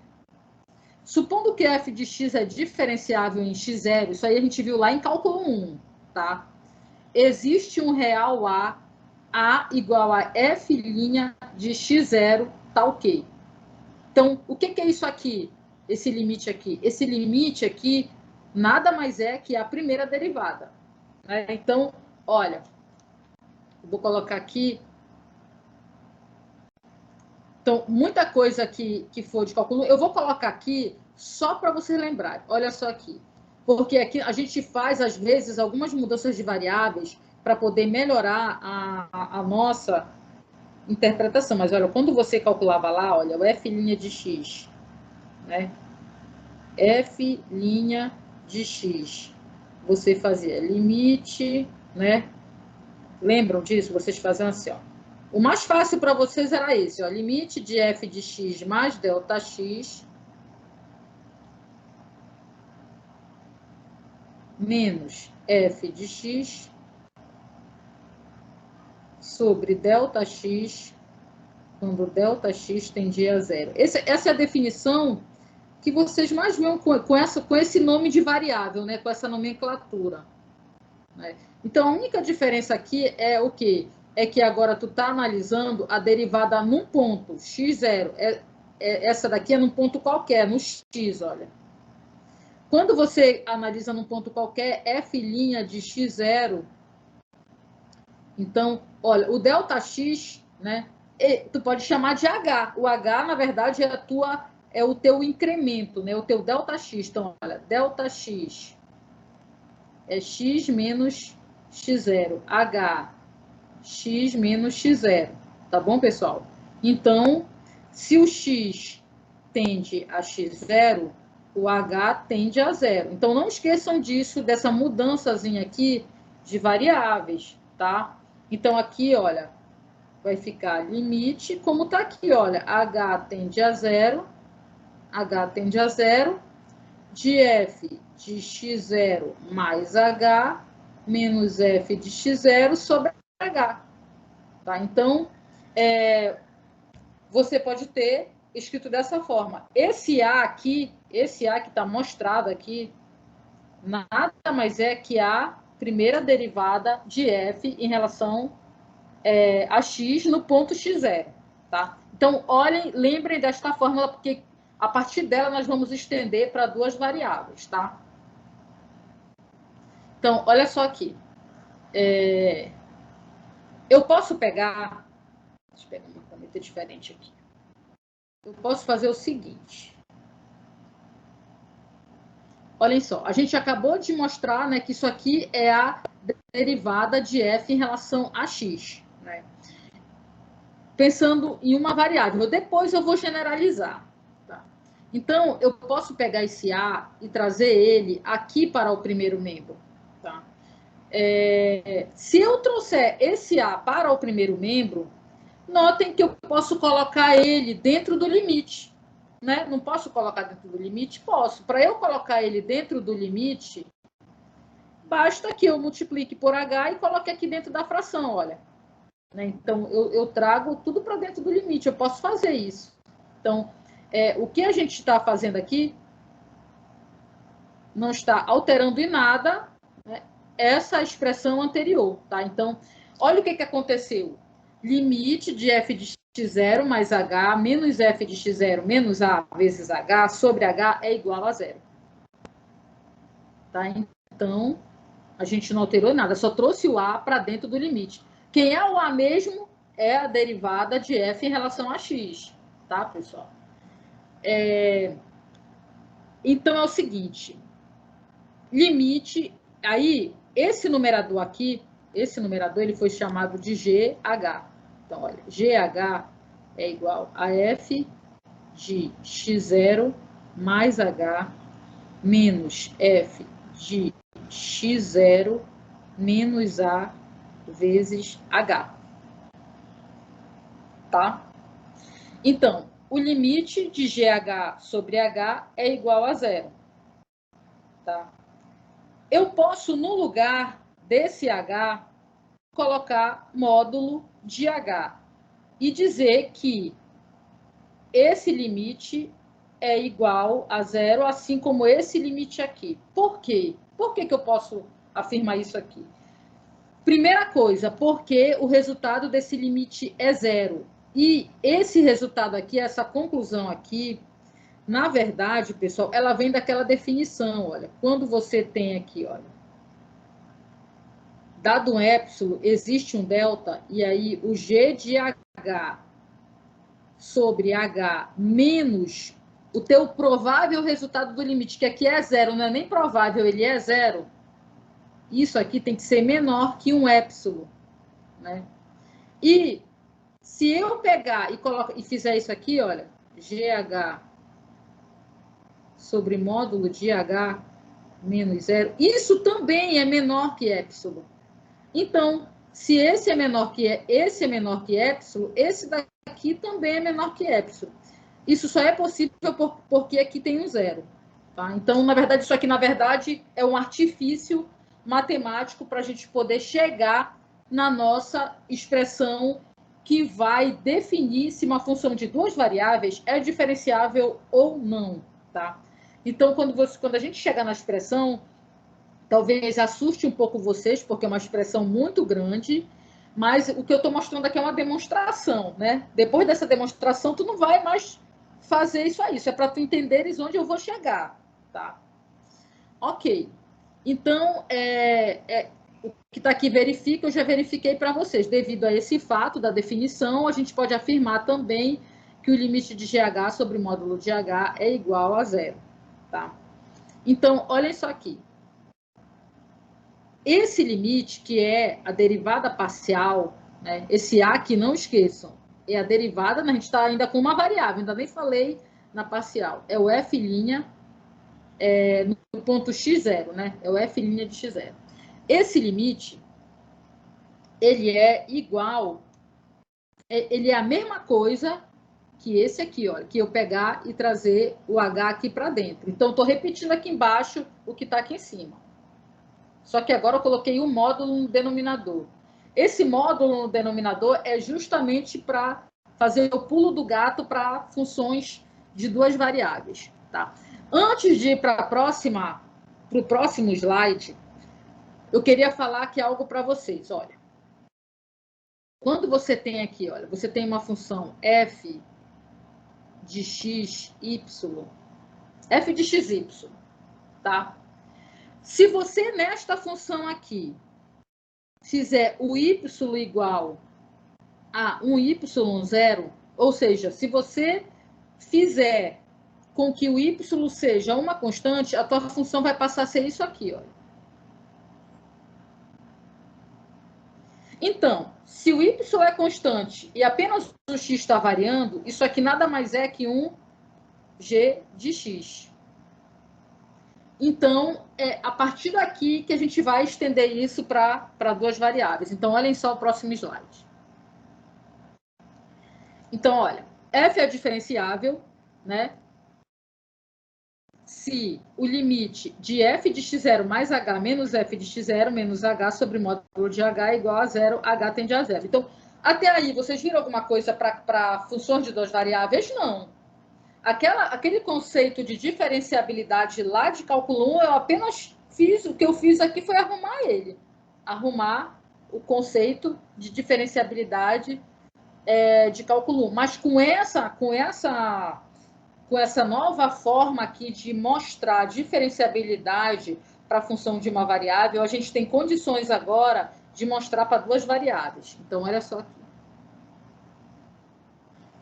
Supondo que f de x é diferenciável em x0, isso aí a gente viu lá em cálculo 1, tá? Existe um real a igual a f' de x0, tá ok. Então, o que é isso aqui? Esse limite aqui? Esse limite aqui nada mais é que a primeira derivada. Né? Então, olha, vou colocar aqui. Então, muita coisa que for de cálculo, eu vou colocar aqui só para vocês lembrarem. Olha só aqui. Porque aqui a gente faz, às vezes, algumas mudanças de variáveis para poder melhorar a nossa interpretação. Mas, olha, quando você calculava lá, olha, o f' de x, né? F' de x. Você fazia limite, né? Lembram disso? Vocês faziam assim, ó. O mais fácil para vocês era esse, ó, limite de f de x mais delta x menos f de x sobre delta x quando delta x tendia a zero. Essa é a definição que vocês mais veem com esse nome de variável, né? Com essa nomenclatura. Né? Então, a única diferença aqui é o quê? É que agora tu está analisando a derivada num ponto, x0. Essa daqui é num ponto qualquer, no x, olha. Quando você analisa num ponto qualquer, f' de x0, então, olha, o ΔX, né? Tu pode chamar de H. O H, na verdade, é a tua é o teu incremento, né? O teu ΔX. Então, olha, ΔX é x menos x0, h, x menos x0, tá bom, pessoal? Então, se o x tende a x0, o h tende a 0. Então, não esqueçam disso, dessa mudançazinha aqui de variáveis, tá? Então, aqui, olha, vai ficar limite, como tá aqui, olha, h tende a 0, h tende a 0, de f de x0 mais h menos f de x0 sobre h. Tá? Então, você pode ter escrito dessa forma. Esse A aqui, esse A que está mostrado aqui, nada mais é que a primeira derivada de f em relação a x no ponto x0. Tá? Então, olhem, lembrem desta fórmula, porque a partir dela nós vamos estender para duas variáveis. Tá? Então, olha só aqui. Eu posso pegar... Deixa eu pegar uma caneta diferente aqui. Eu posso fazer o seguinte. Olhem só, a gente acabou de mostrar, né, que isso aqui é a derivada de f em relação a x. Né? Pensando em uma variável. Depois eu vou generalizar. Tá? Então, eu posso pegar esse a e trazer ele aqui para o primeiro membro. Tá? Se eu trouxer esse a para o primeiro membro, notem que eu posso colocar ele dentro do limite. Né? Não posso colocar dentro do limite? Posso. Para eu colocar ele dentro do limite, basta que eu multiplique por h e coloque aqui dentro da fração, olha. Né? Então, eu trago tudo para dentro do limite. Eu posso fazer isso. Então, o que a gente está fazendo aqui não está alterando em nada, né, essa expressão anterior. Tá? Então, olha o que aconteceu. Limite de f de x0 mais h menos f de x0 menos a vezes h sobre h é igual a 0. Tá? Então, a gente não alterou nada, só trouxe o a para dentro do limite. Quem é o a mesmo é a derivada de f em relação a x. Tá, pessoal? Então, é o seguinte. Limite, aí, esse numerador aqui, esse numerador, ele foi chamado de GH. Então, olha, GH é igual a f de x0 mais h menos f de x0 menos a vezes h. Tá? Então, o limite de GH sobre h é igual a 0. Tá? Eu posso, no lugar desse h, colocar módulo de h e dizer que esse limite é igual a 0, assim como esse limite aqui. Por quê? Por que eu posso afirmar isso aqui? Primeira coisa, porque o resultado desse limite é 0. E esse resultado aqui, essa conclusão aqui, na verdade, pessoal, ela vem daquela definição, olha. Quando você tem aqui, olha, dado um épsilon, existe um delta, e aí o g de h sobre h menos o teu provável resultado do limite, que aqui é 0, não é nem provável, ele é 0. Isso aqui tem que ser menor que um épsilon. Né? E se eu pegar e fizer isso aqui, olha, GH sobre módulo de H menos 0, isso também é menor que épsilon. Então, se esse é menor que épsilon, esse daqui também é menor que épsilon. Isso só é possível porque aqui tem um 0. Tá? Então, na verdade, isso aqui, na verdade, é um artifício matemático para a gente poder chegar na nossa expressão que vai definir se uma função de duas variáveis é diferenciável ou não. Tá? Então, quando a gente chegar na expressão, talvez assuste um pouco vocês, porque é uma expressão muito grande, mas o que eu estou mostrando aqui é uma demonstração, né? Depois dessa demonstração, tu não vai mais fazer isso aí. Isso é para tu entenderes onde eu vou chegar, tá? Ok. Então, o que está aqui verifica, eu já verifiquei para vocês. Devido a esse fato da definição, a gente pode afirmar também que que o limite de GH sobre o módulo de H é igual a zero, tá? Então, olhem só aqui. Esse limite, que é a derivada parcial, né, esse A que não esqueçam, é a derivada, a gente está ainda com uma variável, ainda nem falei na parcial, é o F' no ponto x0, né? É o F' de x0. Esse limite, ele é igual, ele é a mesma coisa que esse aqui, olha, que eu pegar e trazer o H aqui para dentro. Então, estou repetindo aqui embaixo o que está aqui em cima. Só que agora eu coloquei um módulo no denominador. Esse módulo no denominador é justamente para fazer o pulo do gato para funções de duas variáveis, tá? Antes de ir para o próximo slide, eu queria falar aqui algo para vocês, olha. Quando você tem aqui, olha, você tem uma função f de x, y, f de x, y, tá? Se você, nesta função aqui, fizer o y igual a um y0, ou seja, se você fizer com que o y seja uma constante, a tua função vai passar a ser isso aqui, olha. Então, se o y é constante e apenas o x está variando, isso aqui nada mais é que um g de x. Então, é a partir daqui que a gente vai estender isso para duas variáveis. Então, olhem só o próximo slide. Então, olha, f é diferenciável, né? Se o limite de f de x0 mais h menos f de x0 menos h sobre módulo de h é igual a zero, h tende a zero. Então, até aí, vocês viram alguma coisa para funções de duas variáveis? Não. Aquele conceito de diferenciabilidade lá de cálculo 1, eu apenas fiz, o que eu fiz aqui foi arrumar ele. Arrumar o conceito de diferenciabilidade de cálculo 1. Mas com essa nova forma aqui de mostrar diferenciabilidade para a função de uma variável, a gente tem condições agora de mostrar para duas variáveis. Então, olha só aqui.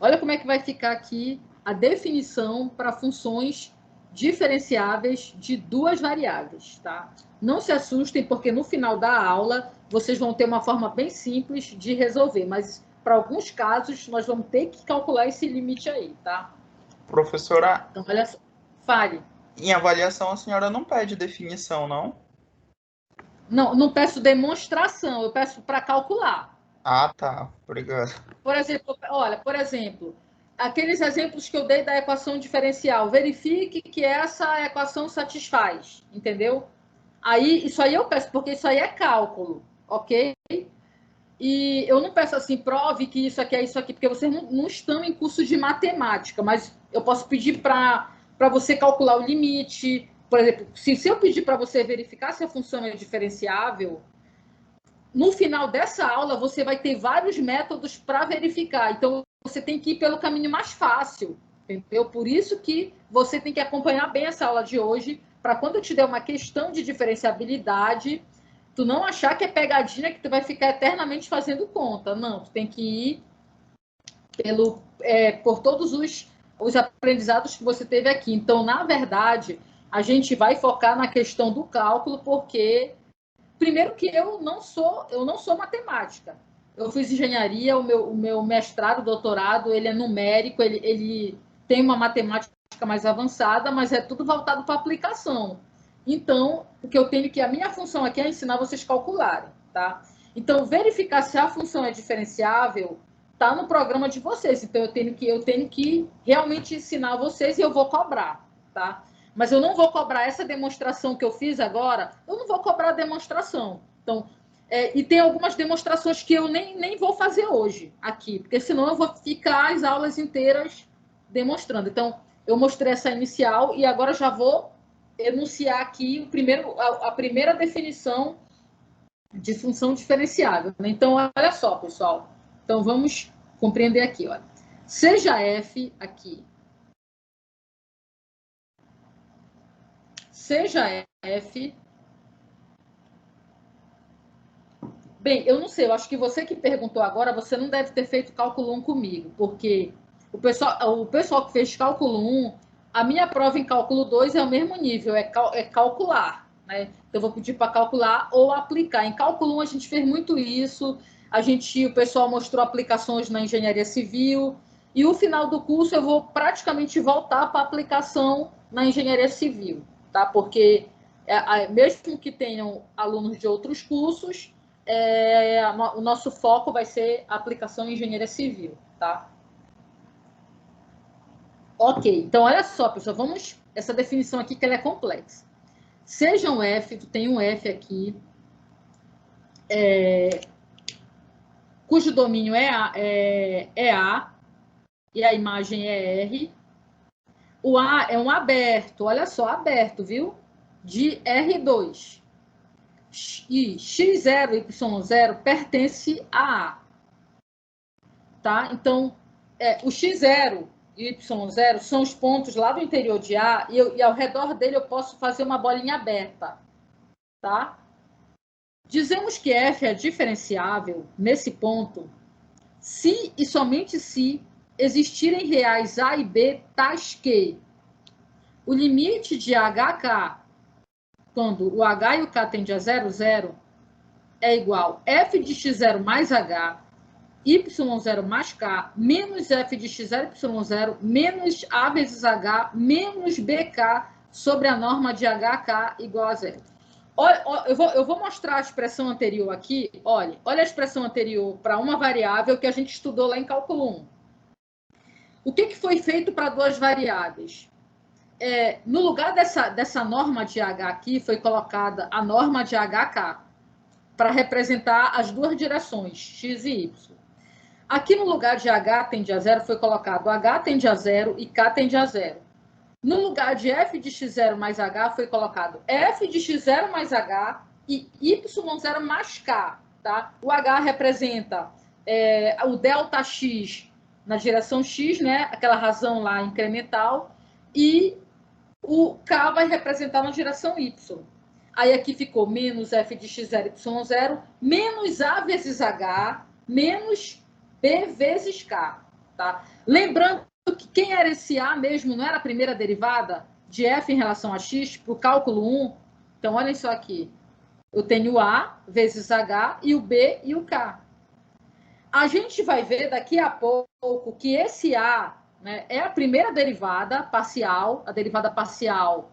Olha como é que vai ficar aqui a definição para funções diferenciáveis de duas variáveis, tá? Não se assustem, porque no final da aula vocês vão ter uma forma bem simples de resolver, mas para alguns casos nós vamos ter que calcular esse limite aí, tá? Professora, então, olha só. Fale. Em avaliação a senhora não pede definição, não? Não, não peço demonstração, eu peço para calcular. Ah, tá. Obrigado. Por exemplo, olha, aqueles exemplos que eu dei da equação diferencial, verifique que essa equação satisfaz, entendeu? Aí, isso aí eu peço, porque isso aí é cálculo, ok? E eu não peço assim, prove que isso aqui é isso aqui, porque vocês não estão em curso de matemática, mas eu posso pedir para você calcular o limite. Por exemplo, se eu pedir para você verificar se a função é diferenciável, no final dessa aula você vai ter vários métodos para verificar. Então, você tem que ir pelo caminho mais fácil, entendeu? Por isso que você tem que acompanhar bem essa aula de hoje, para quando eu te der uma questão de diferenciabilidade, tu não achar que é pegadinha que tu vai ficar eternamente fazendo conta. Não, tu tem que ir por todos os aprendizados que você teve aqui. Então, na verdade, a gente vai focar na questão do cálculo, porque primeiro que eu não sou matemática. Eu fiz engenharia, o meu mestrado, doutorado, ele é numérico, ele tem uma matemática mais avançada, mas é tudo voltado para aplicação. Então, o que eu tenho que a minha função aqui é ensinar vocês a calcularem, tá? Então, verificar se a função é diferenciável está no programa de vocês. Então, eu tenho que realmente ensinar vocês e eu vou cobrar, tá? Mas eu não vou cobrar essa demonstração que eu fiz agora, eu não vou cobrar a demonstração. Então, e tem algumas demonstrações que eu nem vou fazer hoje aqui, porque senão eu vou ficar as aulas inteiras demonstrando. Então, eu mostrei essa inicial e agora já vou enunciar aqui a primeira definição de função diferenciável. Então, olha só, pessoal. Então, vamos compreender aqui. Olha. Seja f aqui, seja f... Bem, eu não sei, eu acho que você que perguntou agora, você não deve ter feito cálculo 1 comigo, porque o O pessoal que fez cálculo 1, a minha prova em cálculo 2 é o mesmo nível, é calcular, né? Então, eu vou pedir para calcular ou aplicar. Em cálculo 1, a gente fez muito isso, o pessoal mostrou aplicações na engenharia civil, e o final do curso eu vou praticamente voltar para a aplicação na engenharia civil, tá? Porque mesmo que tenham alunos de outros cursos, o nosso foco vai ser a aplicação em engenharia civil, tá? Ok, então olha só, pessoal, essa definição aqui que ela é complexa. Seja um F, tem um F aqui, cujo domínio é A, e a imagem é R. O A é um aberto, olha só, aberto, viu? De R2. E X0 e Y0 pertence a A. Tá? Então, o X0 e Y0 são os pontos lá do interior de A, e ao redor dele eu posso fazer uma bolinha aberta. Tá? Dizemos que F é diferenciável nesse ponto se e somente se existirem reais A e B tais que o limite de HK, quando o H e o K tendem a 0, 0, é igual a F de X0 mais H, Y0 mais K, menos F de X0, Y0, menos A vezes H, menos BK sobre a norma de HK igual a 0. Eu vou mostrar a expressão anterior aqui. Olha a expressão anterior para uma variável que a gente estudou lá em cálculo 1. O que foi feito para duas variáveis? No lugar dessa norma de H aqui, foi colocada a norma de HK, para representar as duas direções, x e y. Aqui no lugar de H tende a 0, foi colocado H tende a 0 e K tende a 0. No lugar de F de X0 mais H, foi colocado F de X0 mais H e Y0 mais K. Tá? O H representa o delta X na direção X, né? Aquela razão lá incremental, e o K vai representar na direção Y. Aí aqui ficou menos F de X0 Y0, menos A vezes H, menos B vezes K. Tá? Lembrando que quem era esse A mesmo, não era a primeira derivada de F em relação a X para o cálculo 1? Então, olhem só aqui. Eu tenho o A vezes H e o B e o K. A gente vai ver daqui a pouco que esse A, né, é a primeira derivada parcial, a derivada parcial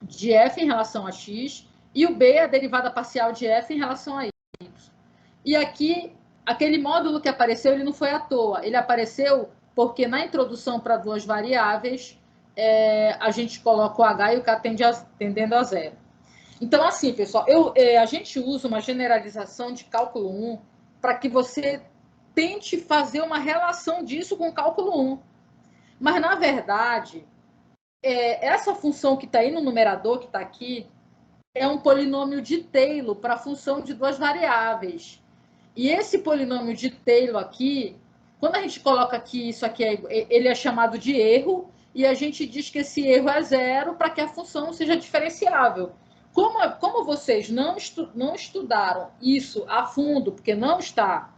de F em relação a X, e o B é a derivada parcial de F em relação a Y. E aqui, aquele módulo que apareceu, ele não foi à toa. Ele apareceu porque na introdução para duas variáveis, a gente coloca o H e o K tendendo a 0. Então, assim, pessoal, a gente usa uma generalização de cálculo 1 para que você tente fazer uma relação disso com o cálculo 1. Mas, na verdade, essa função que está aí no numerador, que está aqui, é um polinômio de Taylor para a função de duas variáveis. E esse polinômio de Taylor aqui, quando a gente coloca aqui, isso aqui, ele é chamado de erro, e a gente diz que esse erro é 0 para que a função seja diferenciável. Como vocês não estudaram isso a fundo, porque não está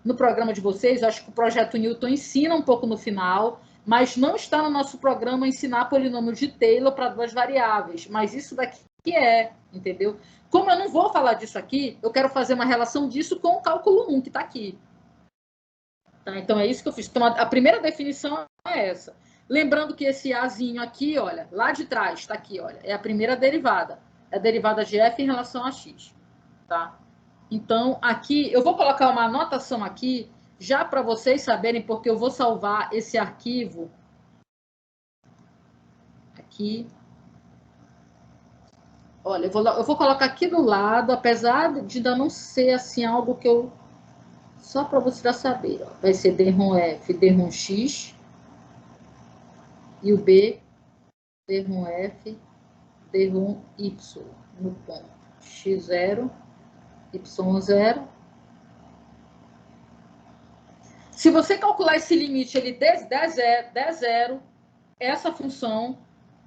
no programa de vocês, acho que o projeto Newton ensina um pouco no final, mas não está no nosso programa ensinar polinômio de Taylor para duas variáveis, mas isso daqui entendeu? Como eu não vou falar disso aqui, eu quero fazer uma relação disso com o cálculo 1, que está aqui. Tá? Então, é isso que eu fiz. Então, a primeira definição é essa. Lembrando que esse Azinho aqui, olha, lá de trás, está aqui, olha, é a primeira derivada. É a derivada de F em relação a X. Tá? Então, aqui, eu vou colocar uma anotação aqui, já para vocês saberem, porque eu vou salvar esse arquivo aqui. Olha, eu vou colocar aqui do lado, apesar de ainda não ser assim algo que eu... Só para você já saber, ó. Vai ser D1 F, D1 X, e o B, D1 F, D1 Y, no ponto X0, Y0. Se você calcular esse limite, ele der zero, essa função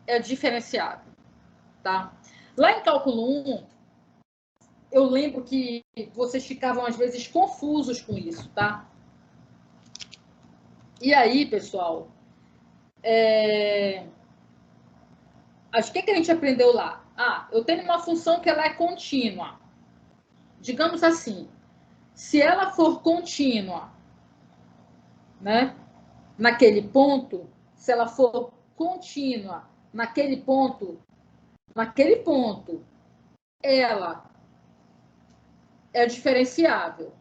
é diferenciável, tá? Lá em cálculo 1, eu lembro que vocês ficavam, às vezes, confusos com isso, tá? E aí, pessoal, o que a gente aprendeu lá? Eu tenho uma função que ela é contínua. Digamos assim, se ela for contínua, né, naquele ponto, se ela for contínua naquele ponto, ela é diferenciável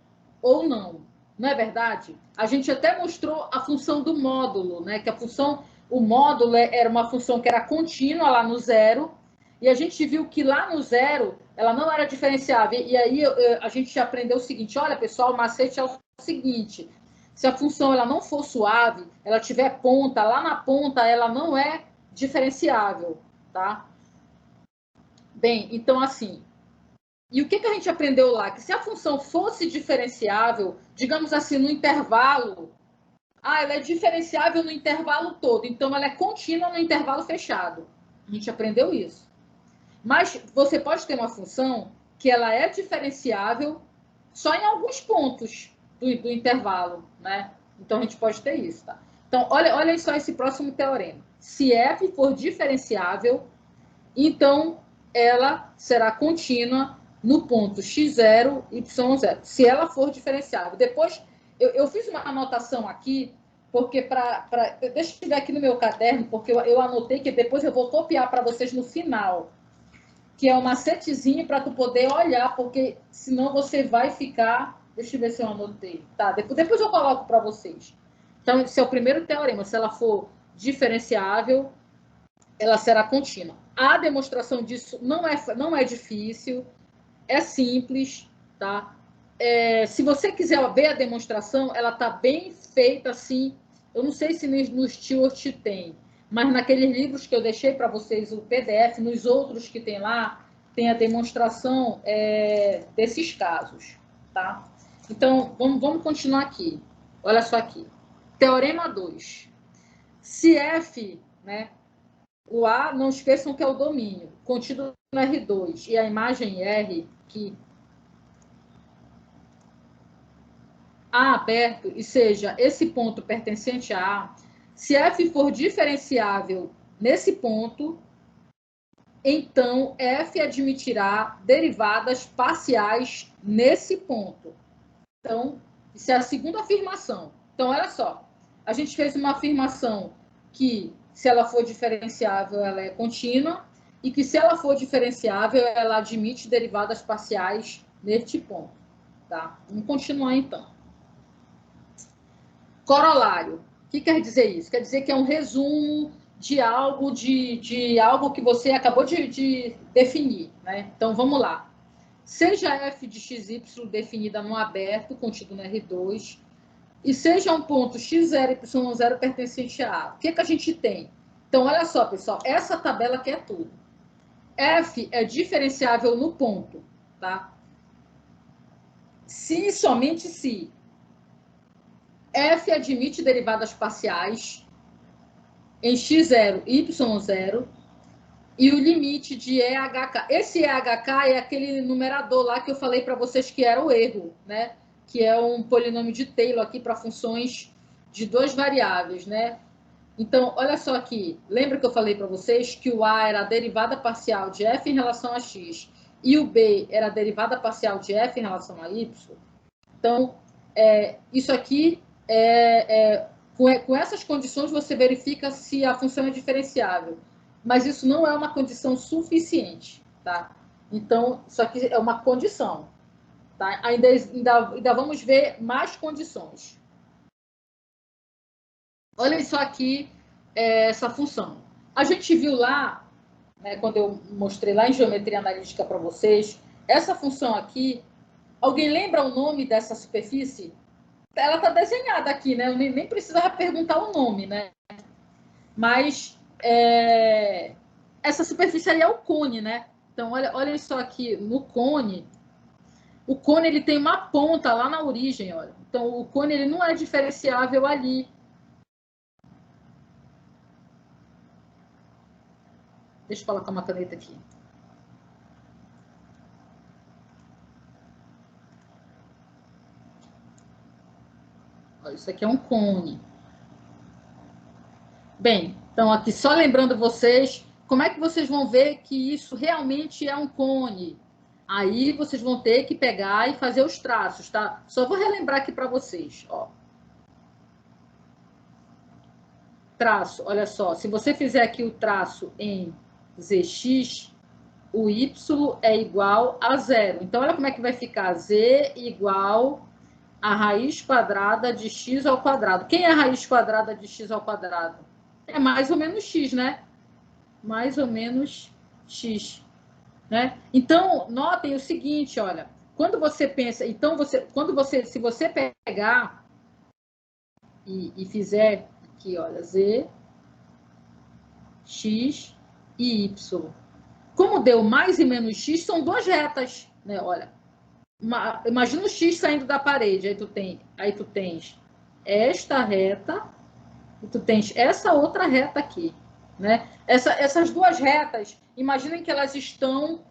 ou não. Não é verdade? A gente até mostrou a função do módulo, né? Que o módulo era uma função que era contínua lá no zero, e a gente viu que lá no zero ela não era diferenciável. E aí a gente aprendeu o seguinte: olha, pessoal, o macete é o seguinte: se a função ela não for suave, ela tiver ponta, lá na ponta ela não é diferenciável, tá? Bem, então assim, e o que a gente aprendeu lá? Que se a função fosse diferenciável, digamos assim, no intervalo, ela é diferenciável no intervalo todo, então ela é contínua no intervalo fechado. A gente aprendeu isso. Mas você pode ter uma função que ela é diferenciável só em alguns pontos do intervalo, né? Então a gente pode ter isso, tá? Então, olha só esse próximo teorema. Se f for diferenciável, então ela será contínua no ponto x0, y0, se ela for diferenciável. Depois, eu fiz uma anotação aqui, porque deixa eu ver aqui no meu caderno, porque eu anotei que depois eu vou copiar para vocês no final, que é um macetezinho para tu poder olhar, porque senão você vai ficar... Deixa eu ver se eu anotei. Tá, depois eu coloco para vocês. Então, esse é o primeiro teorema. Se ela for diferenciável, ela será contínua. A demonstração disso não é difícil, é simples, tá? Se você quiser ver a demonstração, ela está bem feita assim. Eu não sei se no Stewart tem, mas naqueles livros que eu deixei para vocês, o PDF, nos outros que tem lá, tem a demonstração desses casos, tá? Então, vamos continuar aqui. Olha só aqui. Teorema 2. Se F, né, o A, não esqueçam que é o domínio, contido no R2, e a imagem R, que A aberto, e seja esse ponto pertencente a A, se F for diferenciável nesse ponto, então F admitirá derivadas parciais nesse ponto. Então, isso é a segunda afirmação. Então, olha só, a gente fez uma afirmação que, se ela for diferenciável, ela é contínua, e que, se ela for diferenciável, ela admite derivadas parciais neste ponto. Tá? Vamos continuar, então. Corolário. O que quer dizer isso? Quer dizer que é um resumo de algo, de algo que você acabou de definir. Né? Então, vamos lá. Seja f de xy definida no aberto, contido no R2, e seja um ponto x0 e y0 pertencente a A. O que a gente tem? Então, olha só, pessoal, essa tabela aqui é tudo. F é diferenciável no ponto, tá? Se e somente se F admite derivadas parciais em x0 e y0, e o limite de EHK. Esse EHK é aquele numerador lá que eu falei para vocês que era o erro, né? Que é um polinômio de Taylor aqui para funções de duas variáveis, né? Então, olha só aqui. Lembra que eu falei para vocês que o A era a derivada parcial de f em relação a x e o B era a derivada parcial de f em relação a y? Então, isso aqui, com essas condições, você verifica se a função é diferenciável. Mas isso não é uma condição suficiente, tá? Então, isso aqui é uma condição, tá? Ainda vamos ver mais condições. Olha só aqui essa função. A gente viu lá, né, quando eu mostrei lá em geometria analítica para vocês, essa função aqui, alguém lembra o nome dessa superfície? Ela está desenhada aqui, né? Eu nem precisava perguntar o nome, né? Mas essa superfície aí é o cone, né? Então, olha só aqui, no cone, o cone ele tem uma ponta lá na origem, olha. Então, o cone ele não é diferenciável ali. Deixa eu colocar uma caneta aqui. Olha, isso aqui é um cone. Bem, então aqui só lembrando vocês, como é que vocês vão ver que isso realmente é um cone? Aí vocês vão ter que pegar e fazer os traços, tá? Só vou relembrar aqui para vocês, ó. Traço, olha só, se você fizer aqui o traço em zx, o y é igual a zero. Então, olha como é que vai ficar. Z igual a raiz quadrada de x ao quadrado. Quem é a raiz quadrada de x ao quadrado? É mais ou menos x, né? Mais ou menos x, né? Então, notem o seguinte, olha. Quando você pensa... Então, se você pegar e fizer aqui, olha, z, x e y. Como deu mais e menos x, são duas retas, né? Olha, imagina o x saindo da parede, aí tu tens esta reta e tu tens essa outra reta aqui, né? Essas duas retas, imaginem que elas estão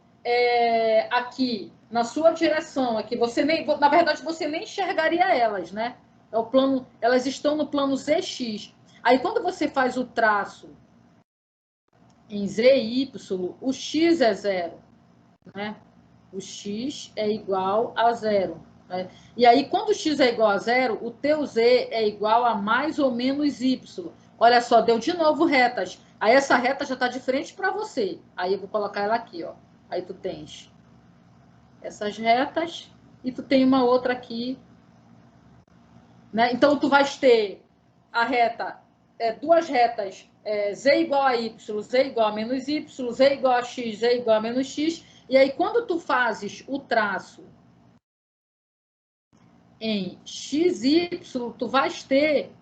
aqui na sua direção, aqui você nem, na verdade você nem enxergaria elas, né? É o plano, elas estão no plano zx. Aí quando você faz o traço em z e y, o x é zero, né? O x é igual a zero. Né? E aí, quando o x é igual a zero, o teu z é igual a mais ou menos y. Olha só, deu de novo retas. Aí essa reta já está de frente para você. Aí eu vou colocar ela aqui, ó. Aí tu tens essas retas e tu tem uma outra aqui, né? Então, tu vais ter a reta, duas retas, z igual a y, z igual a menos y, z igual a x, z igual a menos x. E aí, quando tu fazes o traço em x, y, tu vais ter...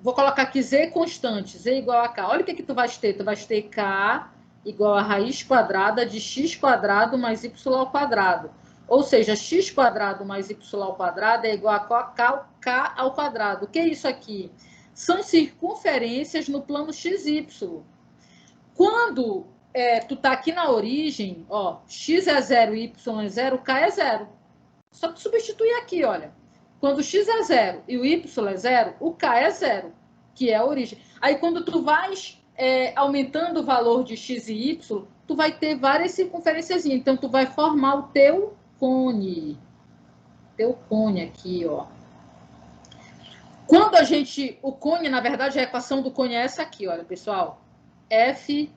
Vou colocar aqui z constante, z igual a k. Olha o que tu vais ter. Tu vais ter k igual a raiz quadrada de x quadrado mais y ao quadrado. Ou seja, x quadrado mais y ao quadrado é igual a k ao quadrado. O que é isso aqui? São circunferências no plano xy. Quando tu tá aqui na origem, ó, x é 0, y é 0, k é 0. Só que substituir aqui, olha. Quando x é 0 e o y é 0, o k é 0, que é a origem. Aí, quando tu vais aumentando o valor de x e y, tu vai ter várias circunferências. Então, tu vai formar o teu cone. Teu cone aqui, ó. Quando a gente... O cone, na verdade, a equação do cone é essa aqui, olha, pessoal. F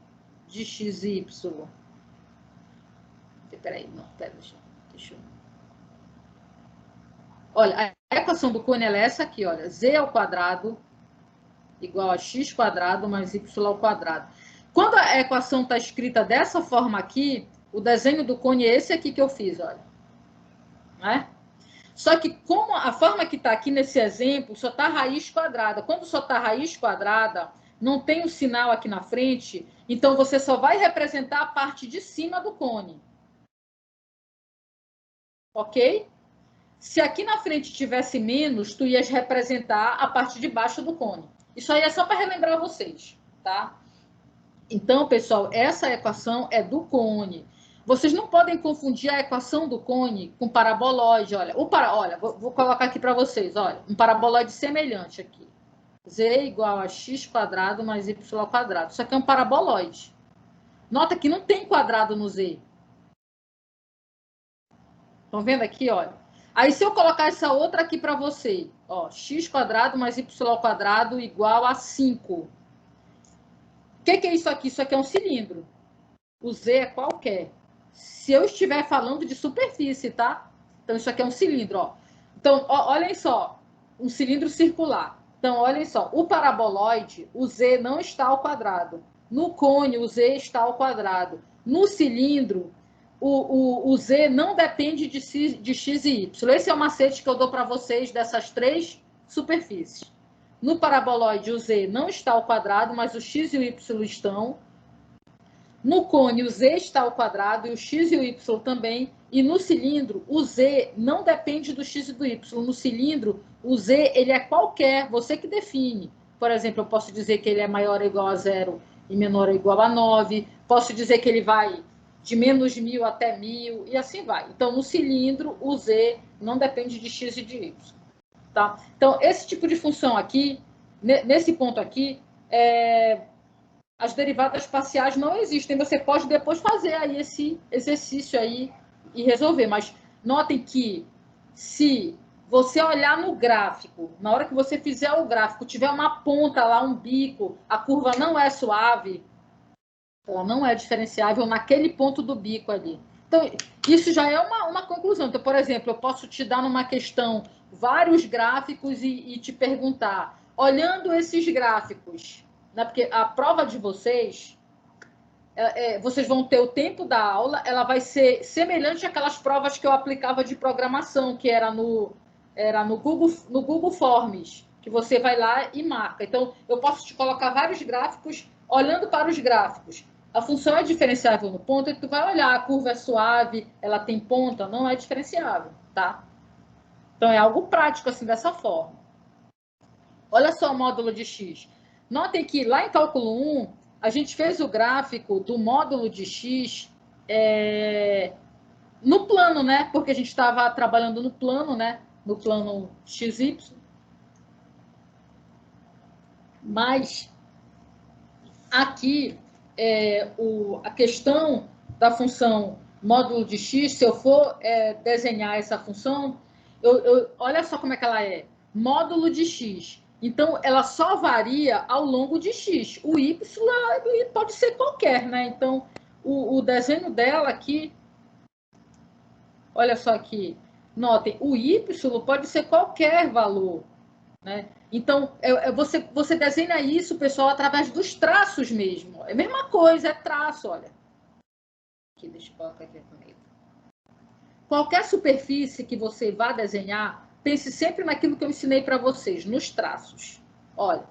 de x e y. Peraí, não, pera, deixa eu... Olha, a equação do cone é essa aqui, olha. Z ao quadrado igual a x quadrado mais y ao quadrado. Quando a equação está escrita dessa forma aqui, o desenho do cone é esse aqui que eu fiz, olha. Né? Só que como a forma que está aqui nesse exemplo, só está raiz quadrada. Quando só está raiz quadrada, não tem o sinal aqui na frente, então você só vai representar a parte de cima do cone. Ok? Se aqui na frente tivesse menos, tu ias representar a parte de baixo do cone. Isso aí é só para relembrar vocês, tá? Então, pessoal, essa equação é do cone. Vocês não podem confundir a equação do cone com paraboloide. Olha, olha, vou colocar aqui para vocês, olha, um paraboloide semelhante aqui. Z igual a x quadrado mais y ao quadrado. Isso aqui é um paraboloide. Nota que não tem quadrado no Z. Estão vendo aqui, olha? Aí, se eu colocar essa outra aqui para você, ó, x quadrado mais y ao quadrado igual a 5. O que é isso aqui? Isso aqui é um cilindro. O Z é qualquer. Se eu estiver falando de superfície, tá? Então, isso aqui é um cilindro, ó. Então, ó, olhem só, um cilindro circular. Então, olhem só, o paraboloide, o Z não está ao quadrado. No cone, o Z está ao quadrado. No cilindro, o Z não depende de x e y. Esse é o macete que eu dou para vocês dessas três superfícies. No paraboloide, o Z não está ao quadrado, mas o x e o y estão. No cone, o Z está ao quadrado e o x e o y também. E no cilindro, o Z não depende do x e do y. No cilindro, o Z ele é qualquer, você que define. Por exemplo, eu posso dizer que ele é maior ou igual a 0 e menor ou igual a 9. Posso dizer que ele vai de menos 1000 até 1000 e assim vai. Então, no cilindro, o Z não depende de x e de y. Tá? Então, esse tipo de função aqui, nesse ponto aqui, as derivadas parciais não existem. Você pode depois fazer aí esse exercício aí e resolver. Mas notem que se você olhar no gráfico, na hora que você fizer o gráfico, tiver uma ponta lá, um bico, a curva não é suave, ela não é diferenciável naquele ponto do bico ali. Então, isso já é uma conclusão. Então, por exemplo, eu posso te dar numa questão vários gráficos e te perguntar, olhando esses gráficos, né, porque a prova de vocês, vocês vão ter o tempo da aula, ela vai ser semelhante àquelas provas que eu aplicava de programação, que era no Google Forms, que você vai lá e marca. Então, eu posso te colocar vários gráficos, olhando para os gráficos. A função é diferenciável no ponto, e tu vai olhar, a curva é suave, ela tem ponta, não é diferenciável, tá? Então, é algo prático, assim, dessa forma. Olha só o módulo de x. Notem que lá em cálculo 1, a gente fez o gráfico do módulo de x no plano, né? Porque a gente estava trabalhando no plano, né? No plano XY. Mas aqui, a questão da função módulo de x, se eu for desenhar essa função, olha só como é que ela é. Módulo de x. Então, ela só varia ao longo de x. O y pode ser qualquer, né? Então, o desenho dela aqui, olha só aqui, notem, o y pode ser qualquer valor, né? Então, você desenha isso, pessoal, através dos traços mesmo. É a mesma coisa, é traço, olha. Aqui, deixa eu colocar aqui comigo. Qualquer superfície que você vá desenhar, pense sempre naquilo que eu ensinei para vocês, nos traços. Olha,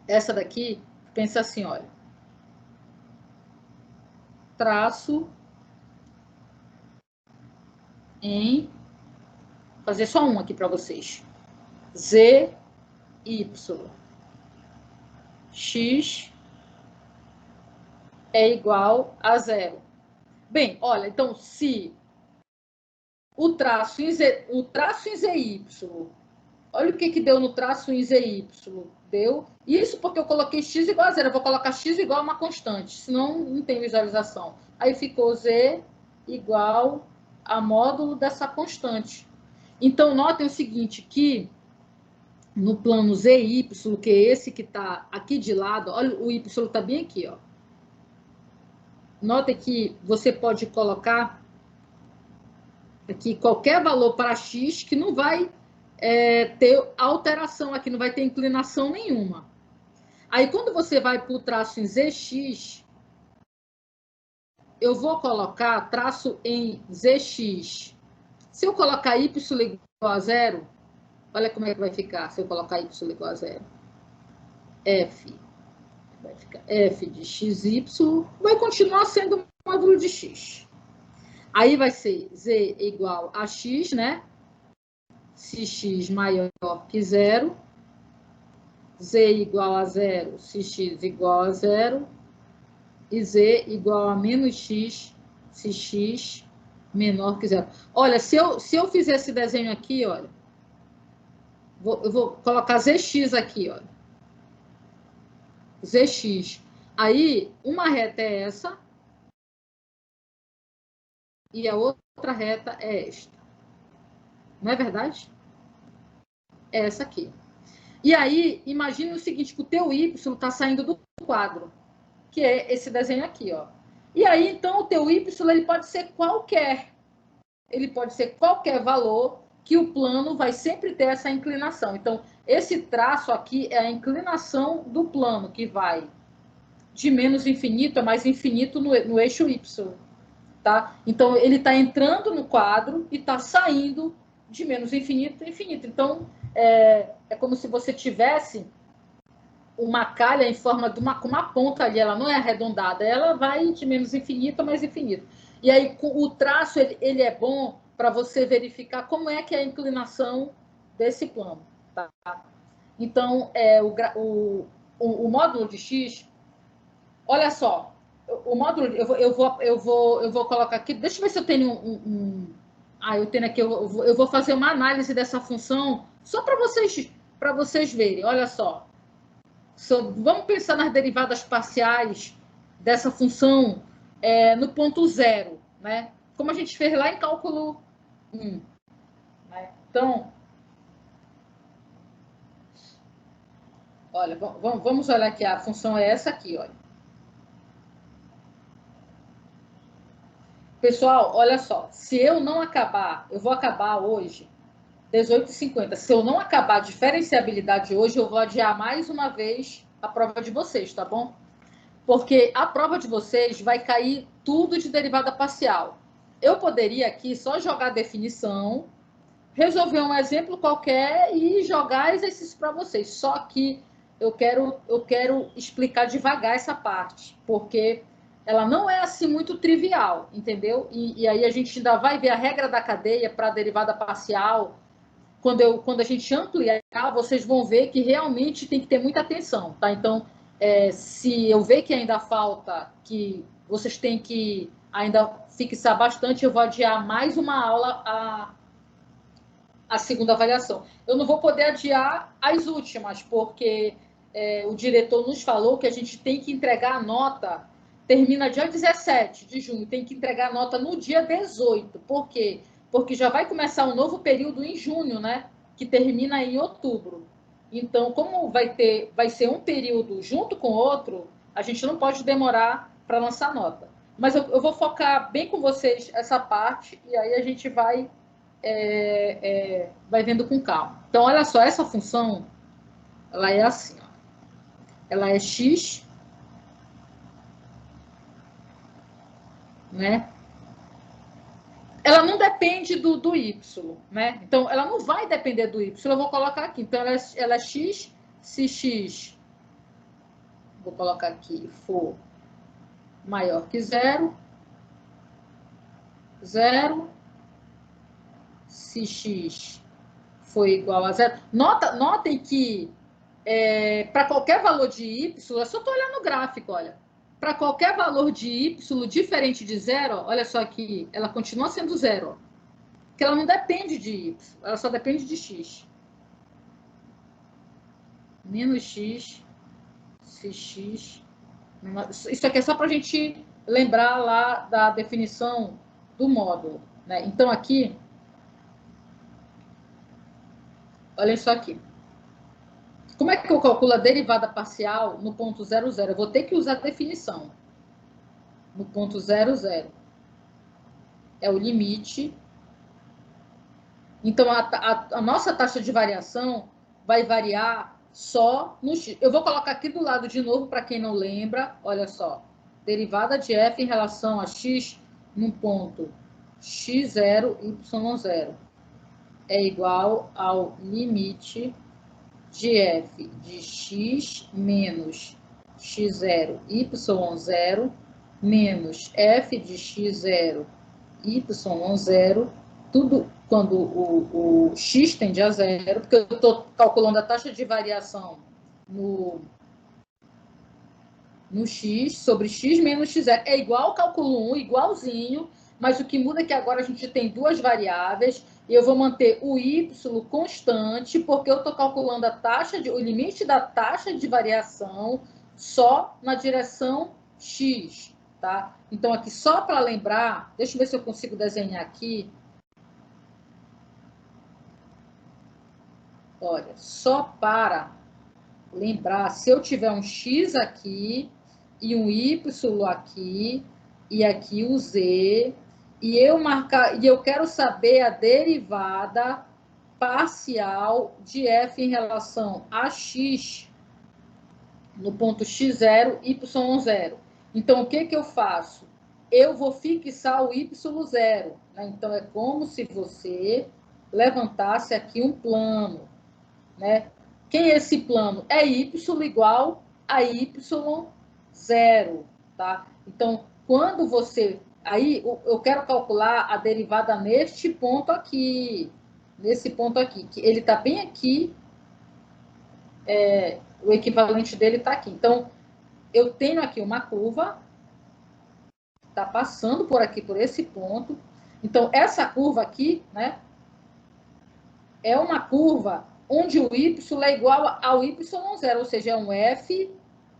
essa daqui, pensa assim, olha. Traço em... Vou fazer só um aqui para vocês. Z, Y. X é igual a 0. Bem, olha, então, se o traço em ZY, olha o que deu no traço em ZY. Deu isso porque eu coloquei x igual a 0. Eu vou colocar x igual a uma constante, senão não tem visualização. Aí ficou z igual a módulo dessa constante. Então, notem o seguinte, que no plano ZY, que é esse que está aqui de lado, olha, o y está bem aqui, ó. Notem que você pode colocar aqui qualquer valor para x que não vai ter alteração aqui, não vai ter inclinação nenhuma. Aí, quando você vai para o traço em zx, eu vou colocar traço em zx. Se eu colocar y igual a 0, olha como é que vai ficar se eu colocar y igual a 0. F. Vai ficar f de xy, vai continuar sendo o módulo de x. Aí vai ser z igual a x, né? Se x maior que 0. Z igual a 0, se x igual a 0. E z igual a menos x, se x menor que 0. Olha, se eu fizer esse desenho aqui, olha. Eu vou colocar zx aqui, olha. Zx. Aí, uma reta é essa. E a outra reta é esta. Não é verdade? É essa aqui. E aí, imagine o seguinte, que o teu y está saindo do quadro, que é esse desenho aqui, ó. E aí, então, o teu y ele pode ser qualquer. Ele pode ser qualquer valor que o plano vai sempre ter essa inclinação. Então, esse traço aqui é a inclinação do plano, que vai de menos infinito a mais infinito no eixo y. Tá? Então, ele está entrando no quadro e está saindo de menos infinito a infinito. Então, é como se você tivesse uma calha em forma de com uma ponta ali, ela não é arredondada, ela vai de menos infinito a mais infinito. E aí, o traço, ele é bom para você verificar como é que é a inclinação desse plano. Tá? Então, o módulo de x, olha só, o módulo, eu vou colocar aqui, deixa eu ver se eu tenho eu tenho aqui, eu vou fazer uma análise dessa função só para vocês verem, olha só. Vamos pensar nas derivadas parciais dessa função no ponto zero, né? Como a gente fez lá em cálculo 1. Né? Então, olha, vamos olhar aqui, a função é essa aqui, olha. Pessoal, olha só, se eu não acabar, eu vou acabar hoje, 18h50. Se eu não acabar a diferenciabilidade hoje, eu vou adiar mais uma vez a prova de vocês, tá bom? Porque a prova de vocês vai cair tudo de derivada parcial. Eu poderia aqui só jogar a definição, resolver um exemplo qualquer e jogar exercício para vocês. Só que eu quero explicar devagar essa parte, porque ela não é assim muito trivial, entendeu? E aí a gente ainda vai ver a regra da cadeia para a derivada parcial. Quando a gente ampliar, vocês vão ver que realmente tem que ter muita atenção, tá? Então, se eu ver que ainda falta, que vocês têm que ainda fixar bastante, eu vou adiar mais uma aula a segunda avaliação. Eu não vou poder adiar as últimas, porque o diretor nos falou que a gente tem que entregar a nota, termina dia 17 de junho, tem que entregar a nota no dia 18. Por quê? Porque já vai começar um novo período em junho, né? Que termina em outubro. Então, como vai ser um período junto com o outro, a gente não pode demorar para lançar nota. Mas eu vou focar bem com vocês essa parte, e aí a gente vai vendo com calma. Então, olha só, essa função, ela é assim, ó. Ela é x, né? Ela não depende do y, né? Então, ela não vai depender do y. Eu vou colocar aqui. Então, ela é x, se x, vou colocar aqui, for maior que 0, 0, se x for igual a 0. Notem que para qualquer valor de y, eu só estou olhando o gráfico, olha. Para qualquer valor de y diferente de 0, olha só aqui, ela continua sendo 0. Porque ela não depende de y, ela só depende de x. Menos x, se x... Isso aqui é só para a gente lembrar lá da definição do módulo. Né? Então, aqui, olha isso aqui. Como é que eu calculo a derivada parcial no ponto 0, 0? Eu vou ter que usar a definição. No ponto 0, 0. É o limite. Então, a nossa taxa de variação vai variar só no x. Eu vou colocar aqui do lado de novo, para quem não lembra. Olha só. Derivada de f em relação a x num ponto x0, y0 é igual ao limite de f de x menos x0, y0 menos f de x0, y0, tudo quando o x tende a 0, porque eu estou calculando a taxa de variação no x sobre x menos x0. É igual ao cálculo 1, igualzinho, mas o que muda é que agora a gente tem duas variáveis e eu vou manter o y constante, porque eu estou calculando o limite da taxa de variação só na direção x, tá? Então, aqui, só para lembrar, deixa eu ver se eu consigo desenhar aqui. Olha, só para lembrar, se eu tiver um x aqui e um y aqui, e aqui o z, e eu quero saber a derivada parcial de f em relação a x no ponto x0, y0. Então, o que eu faço? Eu vou fixar o y0. Né? Então, é como se você levantasse aqui um plano. Né? Quem é esse plano? É y igual a y0. Tá? Então, quando você... Aí, eu quero calcular a derivada neste ponto aqui. Nesse ponto aqui. Que ele está bem aqui. O equivalente dele está aqui. Então, eu tenho aqui uma curva. Está passando por aqui, por esse ponto. Então, essa curva aqui, né? É uma curva onde o y é igual ao y0, ou seja, é um f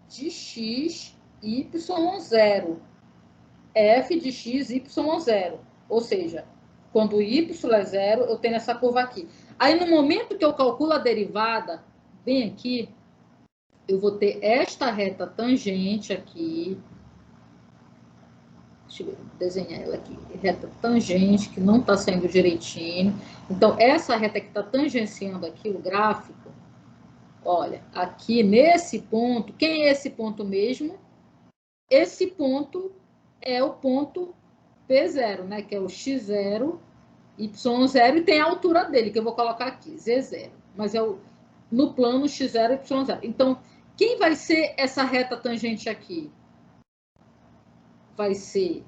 de x, y0. F de x, y0. Ou seja, quando o y é 0, eu tenho essa curva aqui. Aí, no momento que eu calculo a derivada, bem aqui, eu vou ter esta reta tangente aqui. Deixa eu desenhar ela aqui. Reta tangente, que não está saindo direitinho. Então, essa reta que está tangenciando aqui o gráfico, olha, aqui nesse ponto, quem é esse ponto mesmo? Esse ponto é o ponto P0, né? Que é o x0, y0, e tem a altura dele, que eu vou colocar aqui, z0. Mas é no plano x0, y0. Então, quem vai ser essa reta tangente aqui? Vai ser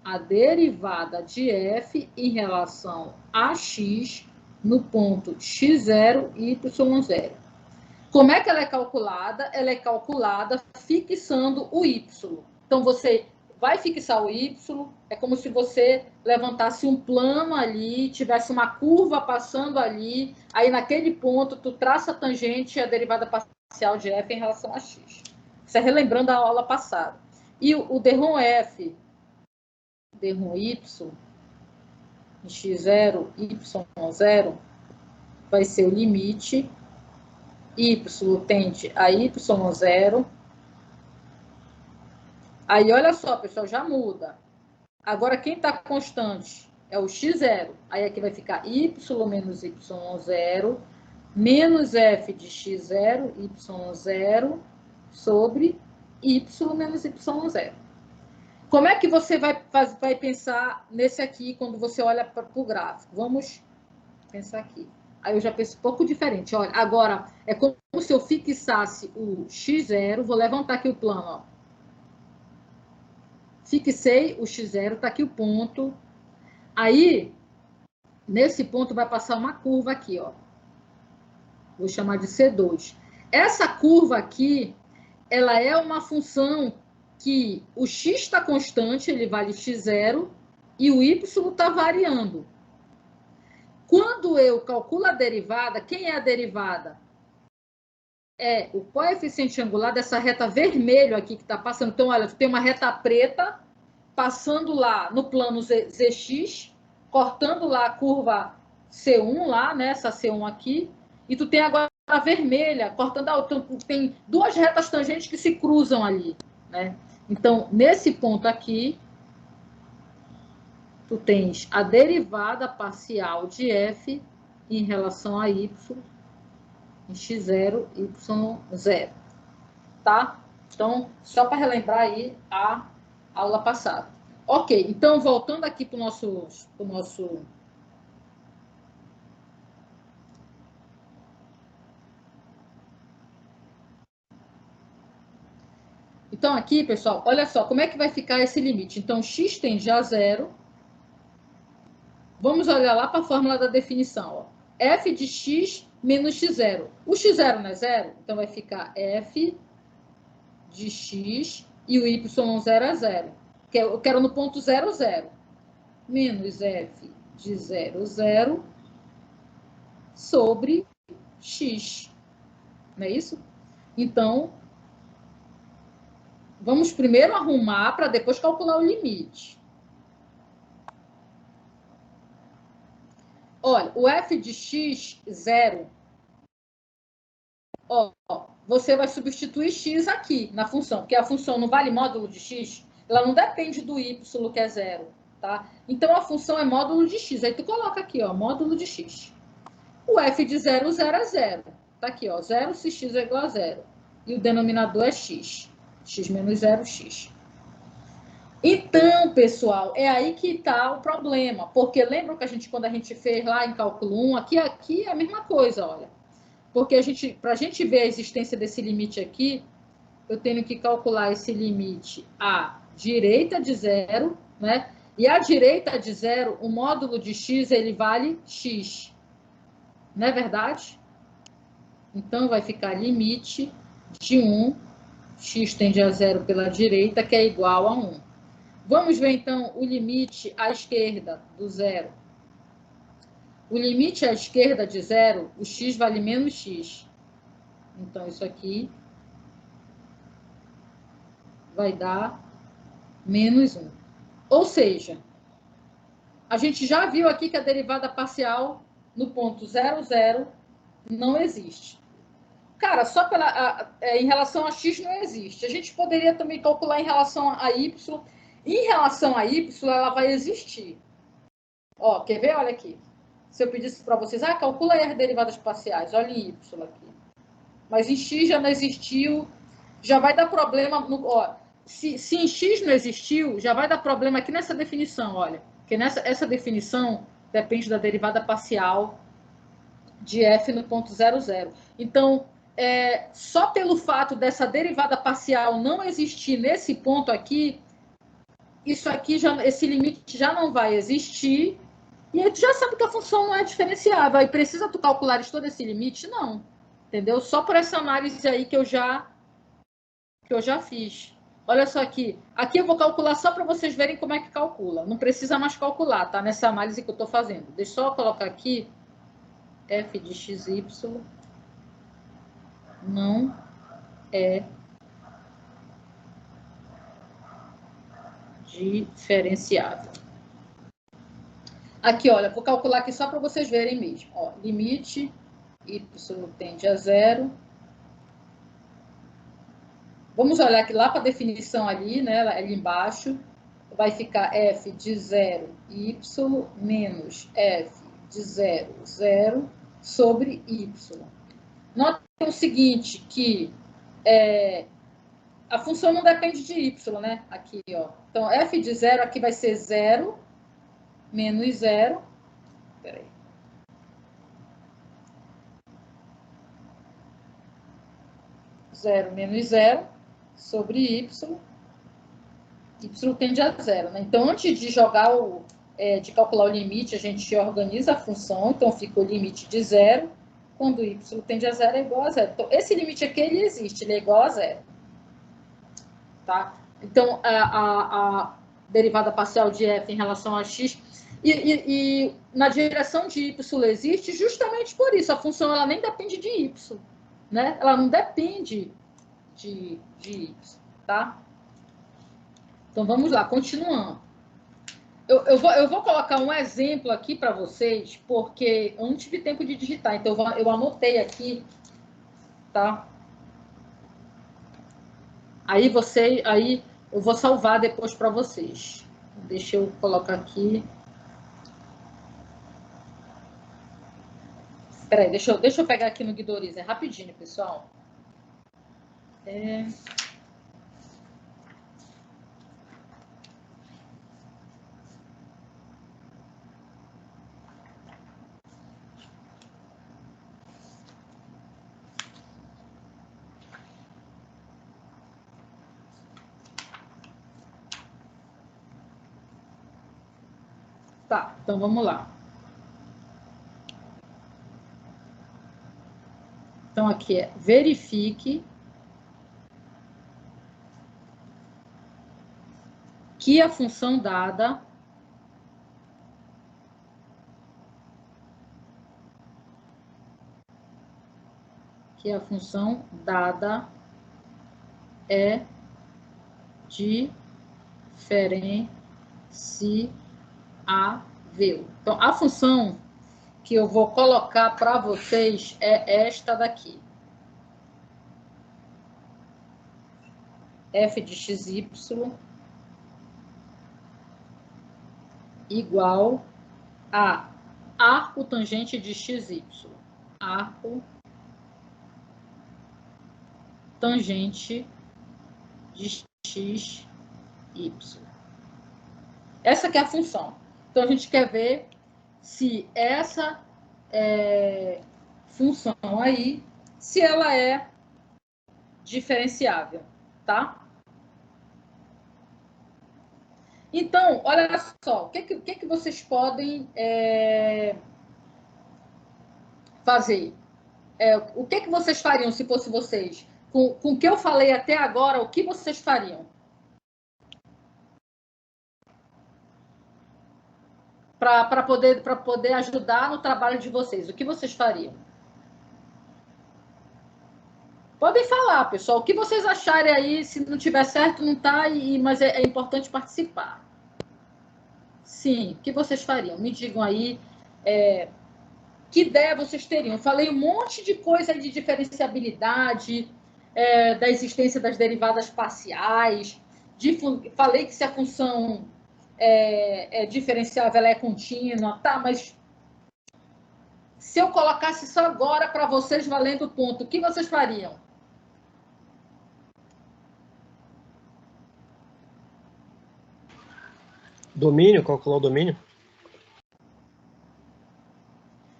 a derivada de f em relação a x no ponto x0 e y0. Como é que ela é calculada? Ela é calculada fixando o y. Então, você vai fixar o y, é como se você levantasse um plano ali, tivesse uma curva passando ali, aí naquele ponto tu traça a tangente e a derivada parcial de f em relação a x. Isso é relembrando a aula passada. E o derrom f, derrom y, em x0, y0, vai ser o limite y tende a y0. Aí, olha só, pessoal, já muda. Agora, quem está constante é o x0. Aí, aqui vai ficar y menos y0, menos f de x0, y0, sobre y menos y0. Como é que você vai pensar nesse aqui, quando você olha para o gráfico? Vamos pensar aqui. Aí eu já penso um pouco diferente. Olha, agora, é como se eu fixasse o x0. Vou levantar aqui o plano, ó. Fixei o x0, está aqui o ponto. Aí, nesse ponto, vai passar uma curva aqui, ó. Vou chamar de C2. Essa curva aqui, ela é uma função que o x está constante, ele vale x0, e o y está variando. Quando eu calculo a derivada, quem é a derivada? É o coeficiente angular dessa reta vermelho aqui que está passando. Então, olha, tu tem uma reta preta passando lá no plano ZX, cortando lá a curva C1 lá, né, essa C1 aqui, e tu tem agora a vermelha, cortando a outra. Então, tem duas retas tangentes que se cruzam ali, né? Então, nesse ponto aqui, tu tens a derivada parcial de f em relação a y em x0, y0, tá? Então, só para relembrar aí a aula passada. Ok, então, voltando aqui para o nosso... Então, aqui, pessoal, olha só, como é que vai ficar esse limite? Então, x tende a 0. Vamos olhar lá para a fórmula da definição, ó. F de x menos x0. O x0 não é 0? Então, vai ficar f de x e o y0 é 0. Eu quero no ponto 0, 0. Menos f de 0, 0 sobre x. Não é isso? Então, vamos primeiro arrumar para depois calcular o limite. Olha, o f de x, 0. Ó, você vai substituir x aqui na função, porque a função não vale módulo de x, ela não depende do y, que é 0, tá? Então, a função é módulo de x. Aí, tu coloca aqui, ó, módulo de x. O f de 0, 0 é 0. Tá aqui, ó, 0 se x é igual a 0. E o denominador é x. X menos 0, x. Então, pessoal, é aí que está o problema. Porque lembram que quando a gente fez lá em cálculo 1, aqui é a mesma coisa, olha. Porque para a gente ver a existência desse limite aqui, eu tenho que calcular esse limite à direita de 0, né? E à direita de 0, o módulo de x, ele vale x. Não é verdade? Então, vai ficar limite de 1, x tende a 0 pela direita, que é igual a 1. Vamos ver, então, o limite à esquerda do 0. o limite à esquerda de zero, o x vale menos x. Então, isso aqui vai dar menos 1. Ou seja, a gente já viu aqui que a derivada parcial no ponto 0, 0 não existe. Cara, só em relação a x não existe. A gente poderia também calcular em relação a y. Em relação a y, ela vai existir. Ó, quer ver? Olha aqui. Se eu pedisse para vocês, calcula aí as derivadas parciais. Olha em y aqui. Mas em x já não existiu. Já vai dar problema. Se em x não existiu, já vai dar problema aqui nessa definição, olha. Porque essa definição depende da derivada parcial de f no ponto 0, 0. Então, só pelo fato dessa derivada parcial não existir nesse ponto aqui, esse limite já não vai existir. E aí tu já sabe que a função não é diferenciável. E precisa tu calculares todo esse limite? Não. Entendeu? Só por essa análise aí que eu já fiz. Olha só aqui. Aqui eu vou calcular só para vocês verem como é que calcula. Não precisa mais calcular, tá? Nessa análise que eu estou fazendo. Deixa eu só colocar aqui f de xy não é diferenciável. Aqui, olha, vou calcular aqui só para vocês verem mesmo. Ó, limite y tende a 0. Vamos olhar aqui lá para a definição ali, né? Ali embaixo. Vai ficar f de 0 y menos f de 0, 0 sobre y. Notem o seguinte, que a função não depende de y, né? Aqui, ó. Então, f de 0 aqui vai ser 0 menos 0. Peraí. Zero menos 0 sobre y. Y tende a 0, né? Então, antes de jogar de calcular o limite, a gente organiza a função. Então, fica o limite de 0. Quando y tende a 0 é igual a 0. Então, esse limite aqui, ele existe. Ele é igual a 0. Tá? Então, a derivada parcial de f em relação a x... E na direção de y existe justamente por isso. A função ela nem depende de y, né? Ela não depende de y, tá? Então, vamos lá, continuando. Eu vou colocar um exemplo aqui para vocês, porque eu não tive tempo de digitar, então eu anotei aqui, tá? Aí eu vou salvar depois para vocês. Deixa eu colocar aqui. Espera aí, deixa eu pegar aqui no Guidoriza, rapidinho, pessoal. Tá, então vamos lá. Então, aqui verifique que a função dada é diferenciável. Então, a função que eu vou colocar para vocês é esta daqui. F de xy igual a arco tangente de xy. Arco tangente de xy. Essa aqui é a função. Então, a gente quer ver se essa função aí, se ela é diferenciável, tá? Então, olha só, o que vocês podem fazer? O que vocês fariam se fosse vocês? Com o que eu falei até agora, o que vocês fariam? para poder ajudar no trabalho de vocês. O que vocês fariam? Podem falar, pessoal. O que vocês acharem aí, se não tiver certo, não está, mas é importante participar. Sim, o que vocês fariam? Me digam aí, que ideia vocês teriam? Eu falei um monte de coisa aí de diferenciabilidade, da existência das derivadas parciais, falei que se a função é diferenciável, ela é contínua, tá, mas se eu colocasse isso agora para vocês valendo o ponto, o que vocês fariam? Domínio, calcular o domínio.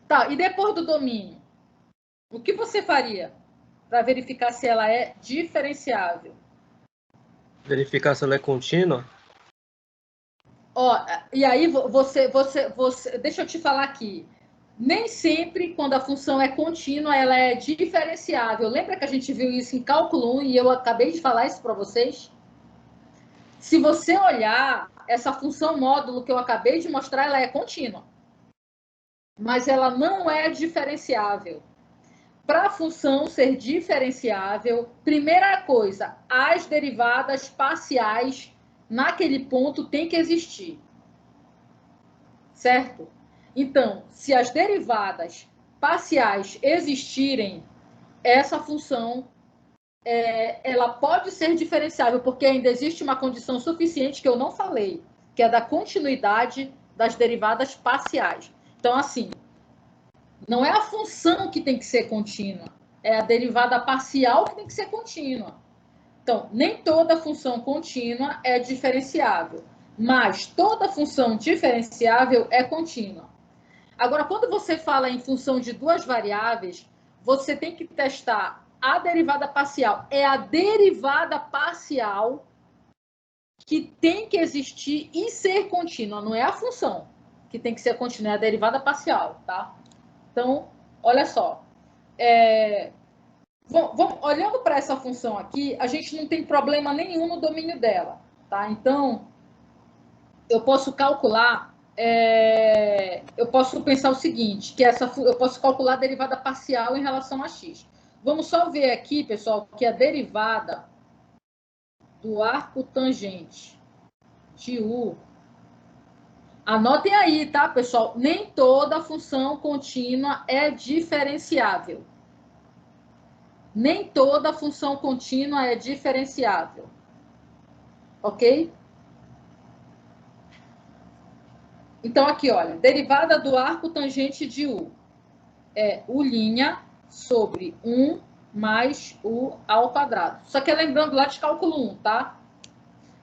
Tá, e depois do domínio, o que você faria para verificar se ela é diferenciável? Verificar se ela é contínua. Ó, e aí você, deixa eu te falar aqui. Nem sempre, quando a função é contínua, ela é diferenciável. Lembra que a gente viu isso em cálculo 1 e eu acabei de falar isso para vocês? Se você olhar essa função módulo que eu acabei de mostrar, ela é contínua. Mas ela não é diferenciável. Para a função ser diferenciável, primeira coisa, as derivadas parciais naquele ponto tem que existir. Certo? Então, se as derivadas parciais existirem, essa função ela pode ser diferenciável, porque ainda existe uma condição suficiente que eu não falei, que é da continuidade das derivadas parciais. Então, assim, não é a função que tem que ser contínua, é a derivada parcial que tem que ser contínua. Então, nem toda função contínua é diferenciável, mas toda função diferenciável é contínua. Agora, quando você fala em função de duas variáveis, você tem que testar a derivada parcial. É a derivada parcial que tem que existir e ser contínua, não é a função que tem que ser contínua, é a derivada parcial, tá? Então, olha só. Olhando para essa função aqui, a gente não tem problema nenhum no domínio dela, tá? Então, eu posso calcular, eu posso pensar o seguinte, que eu posso calcular a derivada parcial em relação a x. Vamos só ver aqui, pessoal, que a derivada do arco tangente de U, anotem aí, tá, pessoal? Nem toda função contínua é diferenciável. Nem toda função contínua é diferenciável. Ok? Então, aqui, olha, derivada do arco tangente de U é U' sobre 1 mais U ao quadrado. Só que lembrando lá de cálculo 1, tá?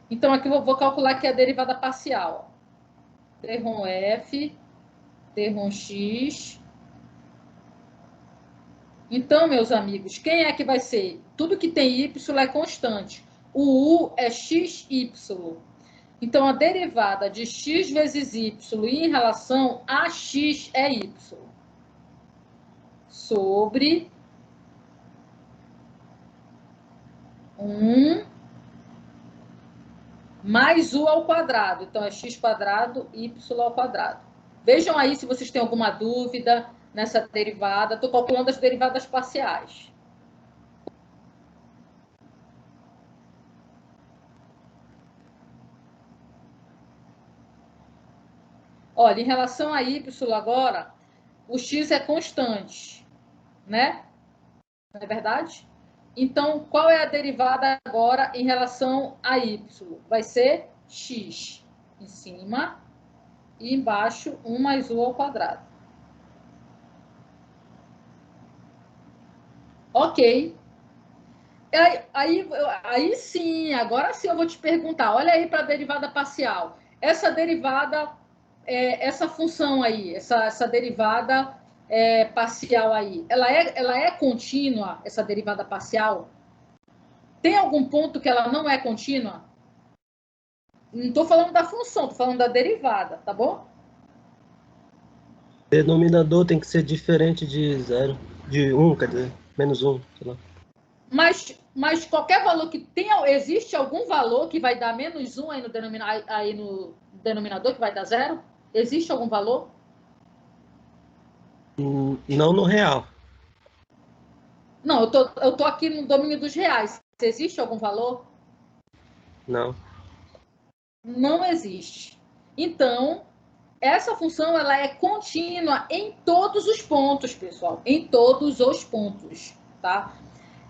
Então, aqui eu vou calcular aqui a derivada parcial. T-ROM F, T-ROM X. Então, meus amigos, quem é que vai ser? Tudo que tem Y é constante. O U é XY. Então, a derivada de x vezes y em relação a x é y. Sobre 1 mais u ao quadrado. Então, é x quadrado, y ao quadrado. Vejam aí se vocês têm alguma dúvida nessa derivada. Estou calculando as derivadas parciais. Olha, em relação a y agora, o x é constante, né? Não é verdade? Então, qual é a derivada agora em relação a y? Vai ser x em cima e embaixo 1 mais u ao quadrado. Ok. Aí sim, agora sim eu vou te perguntar. Olha aí para a derivada parcial. Essa derivada, essa função aí, essa derivada parcial aí, ela é contínua, essa derivada parcial? Tem algum ponto que ela não é contínua? Não estou falando da função, estou falando da derivada, tá bom? Denominador tem que ser diferente de 0, de 1, quer dizer, menos 1, sei lá. Mas qualquer valor que tenha, existe algum valor que vai dar menos 1 aí no denominador, que vai dar 0? Existe algum valor? Não no real. Não, eu tô aqui no domínio dos reais. Existe algum valor? Não. Não existe. Então, essa função ela é contínua em todos os pontos, pessoal. Em todos os pontos, tá?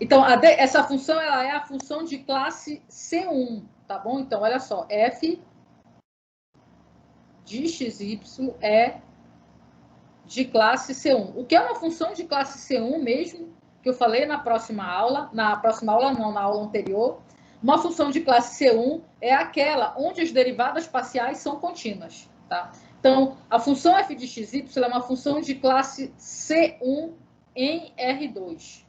Então, essa função ela é a função de classe C1, tá bom? Então, olha só, f de xy é de classe C1. O que é uma função de classe C1 mesmo, que eu falei na próxima aula não, na aula anterior. Uma função de classe C1 é aquela onde as derivadas parciais são contínuas, tá? Então, a função f de xy é uma função de classe C1 em R2.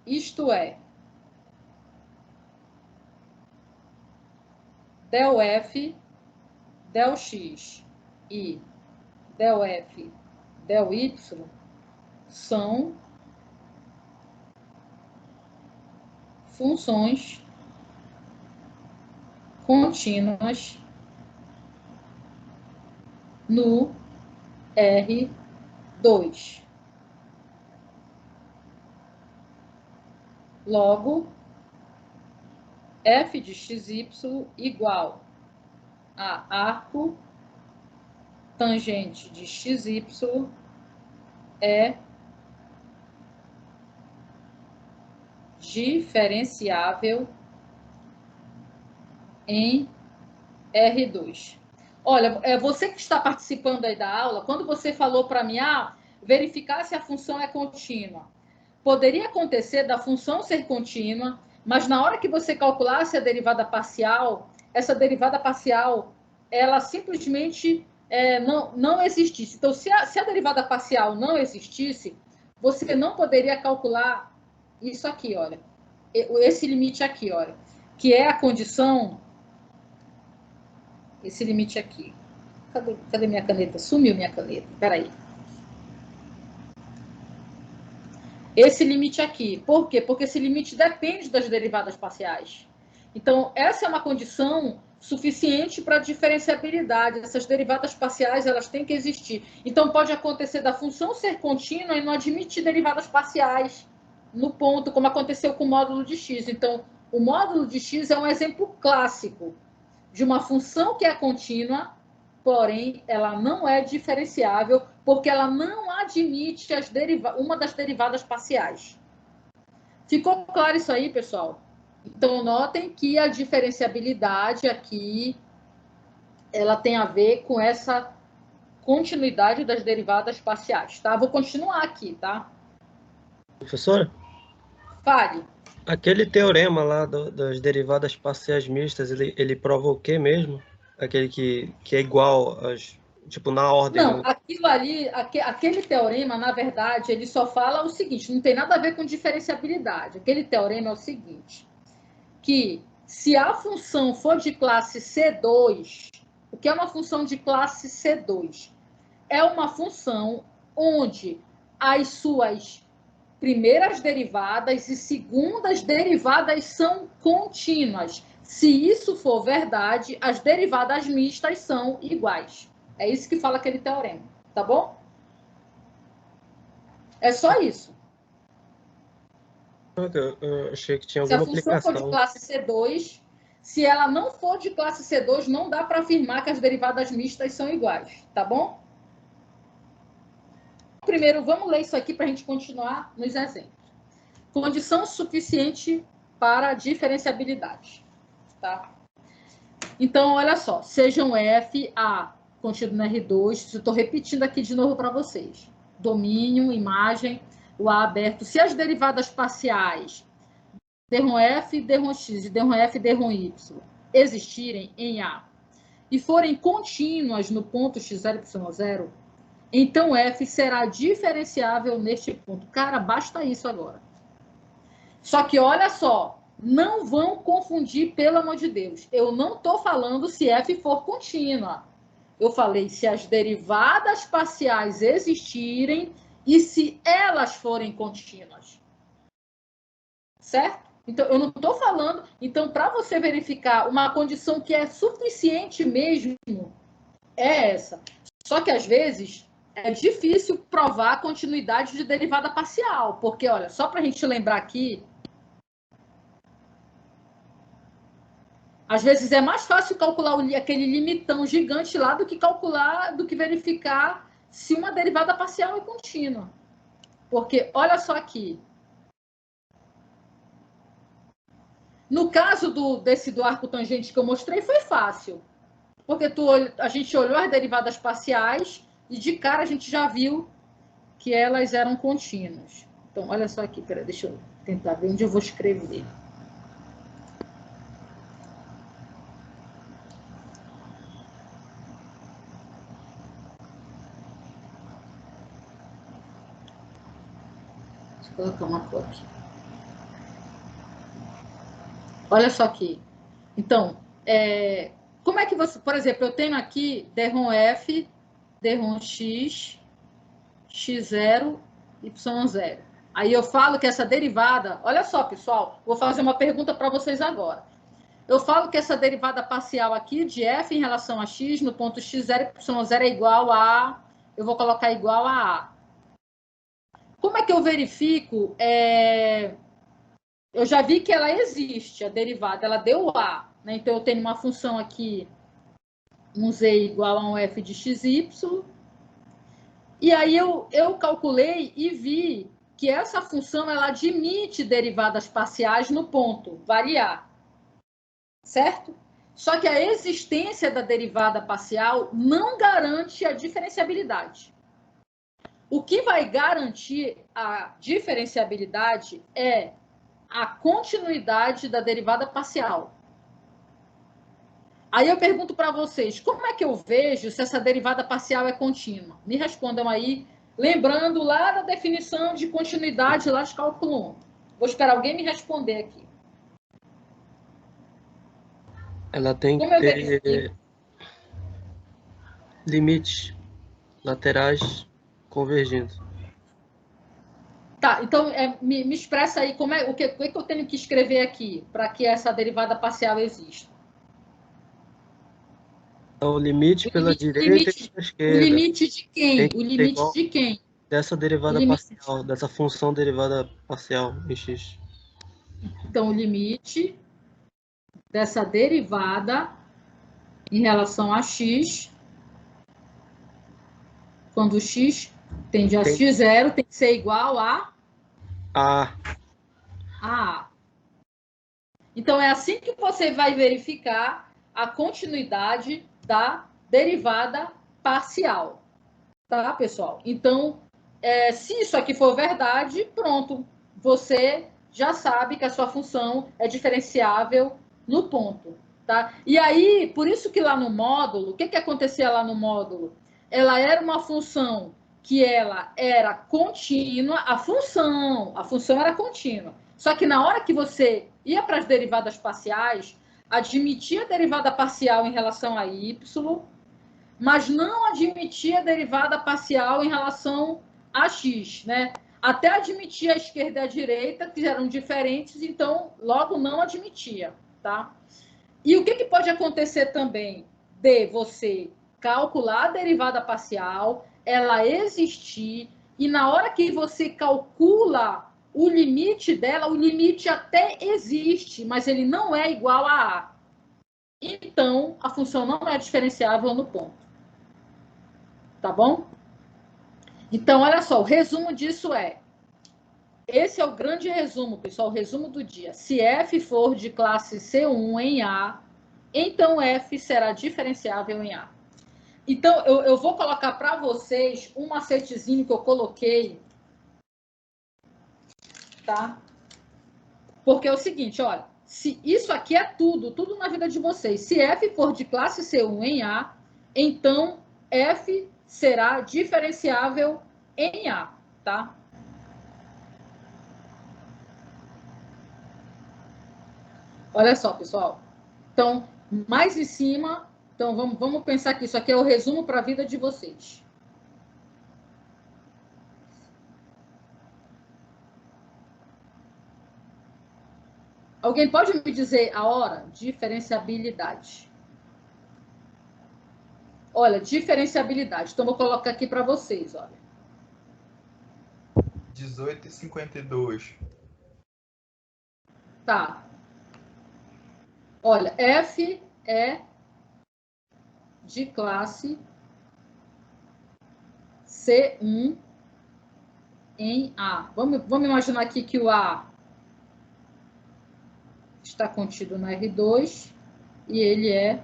Isto é, del f, del x e del f, del y são funções contínuas no R2. Logo, f de xy igual a arco tangente de xy é diferenciável em R2. Olha, você que está participando aí da aula, quando você falou para mim, verificar se a função é contínua, poderia acontecer da função ser contínua, mas na hora que você calculasse a derivada parcial, essa derivada parcial, ela simplesmente não existisse. Então, se a derivada parcial não existisse, você não poderia calcular isso aqui, olha. Esse limite aqui, olha. Que é a condição... Esse limite aqui. Cadê minha caneta? Sumiu minha caneta. Espera aí. Esse limite aqui. Por quê? Porque esse limite depende das derivadas parciais. Então, essa é uma condição suficiente para diferenciabilidade. Essas derivadas parciais, elas têm que existir. Então, pode acontecer da função ser contínua e não admitir derivadas parciais no ponto, como aconteceu com o módulo de x. Então, o módulo de x é um exemplo clássico de uma função que é contínua, porém, ela não é diferenciável, porque ela não admite uma das derivadas parciais. Ficou claro isso aí, pessoal? Então, notem que a diferenciabilidade aqui, ela tem a ver com essa continuidade das derivadas parciais, tá? Vou continuar aqui, tá? Professora? Fale. Aquele teorema lá das derivadas parciais mistas, ele prova o quê mesmo? Aquele que é igual, tipo, na ordem... Não, aquilo ali, aquele teorema, na verdade, ele só fala o seguinte, não tem nada a ver com diferenciabilidade. Aquele teorema é o seguinte, que se a função for de classe C2, o que é uma função de classe C2? É uma função onde as suas primeiras derivadas e segundas derivadas são contínuas. Se isso for verdade, as derivadas mistas são iguais. É isso que fala aquele teorema, tá bom? É só isso. Eu achei que tinha Se a alguma função for de aplicação. classe C2, se ela não for de classe C2, não dá para afirmar que as derivadas mistas são iguais, tá bom? Primeiro, vamos ler isso aqui para a gente continuar nos exemplos. Condição suficiente para diferenciabilidade, tá? Então, olha só, sejam F, A, contido no R2, eu estou repetindo aqui de novo para vocês. Domínio, imagem, o A aberto. Se as derivadas parciais derrom F, derrom X e derrom F, derrom Y existirem em A e forem contínuas no ponto x0, y0, então F será diferenciável neste ponto. Cara, basta isso agora. Só que olha só, não vão confundir, pelo amor de Deus. Eu não estou falando se F for contínua. Eu falei se as derivadas parciais existirem e se elas forem contínuas. Certo? Então, eu não estou falando... Então, para você verificar uma condição que é suficiente mesmo, é essa. Só que, às vezes, é difícil provar a continuidade de derivada parcial, porque, olha, só para a gente lembrar aqui, às vezes é mais fácil calcular aquele limitão gigante lá do que verificar se uma derivada parcial é contínua. Porque, olha só aqui. No caso do arco tangente que eu mostrei, foi fácil. Porque a gente olhou as derivadas parciais e, de cara, a gente já viu que elas eram contínuas. Então, olha só aqui. Peraí, deixa eu tentar ver onde eu vou escrever. Deixa eu colocar uma cor aqui. Olha só aqui. Então, como é que você... Por exemplo, eu tenho aqui derrom F, derrom X, X0, Y0. Aí eu falo que essa derivada... Olha só, pessoal, vou fazer uma pergunta para vocês agora. Eu falo que essa derivada parcial aqui de F em relação a X no ponto X0 e Y0 é igual a... Eu vou colocar igual a A. Como é que eu verifico... Eu já vi que ela existe, a derivada, ela deu A. Né? Então, eu tenho uma função aqui, um Z igual a um F de XY. E aí, eu calculei e vi que essa função ela admite derivadas parciais no ponto, variar. Certo? Só que a existência da derivada parcial não garante a diferenciabilidade. O que vai garantir a diferenciabilidade é a continuidade da derivada parcial. Aí eu pergunto para vocês, como é que eu vejo se essa derivada parcial é contínua? Me respondam aí, lembrando lá da definição de continuidade lá de cálculo 1. Vou esperar alguém me responder aqui. Ela tem que ter limites laterais convergindo. Tá, então me expressa aí o que eu tenho que escrever aqui para que essa derivada parcial exista. Então, o limite pela direita e pela esquerda. O limite de quem? O limite de quem? Dessa derivada parcial, dessa função derivada parcial em x. Então, o limite dessa derivada em relação a x, quando x tende a x0, tem que ser igual a A. Então, é assim que você vai verificar a continuidade da derivada parcial. Tá, pessoal? Então, se isso aqui for verdade, pronto. Você já sabe que a sua função é diferenciável no ponto. Tá? E aí, por isso que lá no módulo, o que acontecia lá no módulo? Ela era uma função que ela era contínua, a função era contínua. Só que na hora que você ia para as derivadas parciais, admitia a derivada parcial em relação a y, mas não admitia a derivada parcial em relação a x, né? Até admitia a esquerda e a direita, que eram diferentes, então logo não admitia, tá? E o que pode acontecer também de você calcular a derivada parcial, ela existir, e na hora que você calcula o limite dela, o limite até existe, mas ele não é igual a A. Então, a função não é diferenciável no ponto. Tá bom? Então, olha só, o resumo disso esse é o grande resumo, pessoal, o resumo do dia. Se F for de classe C1 em A, então F será diferenciável em A. Então, eu vou colocar para vocês um macetezinho que eu coloquei, tá? Porque é o seguinte, olha, se isso aqui é tudo na vida de vocês. Se F for de classe C1 em A, então F será diferenciável em A, tá? Olha só, pessoal. Então, mais em cima, então vamos pensar que isso aqui é o resumo para a vida de vocês. Alguém pode me dizer a hora? Diferenciabilidade. Olha, diferenciabilidade. Então, vou colocar aqui para vocês, olha. 18h52. Tá. Olha, F é de classe C1 em A. Vamos imaginar aqui que o A está contido no R2 e ele é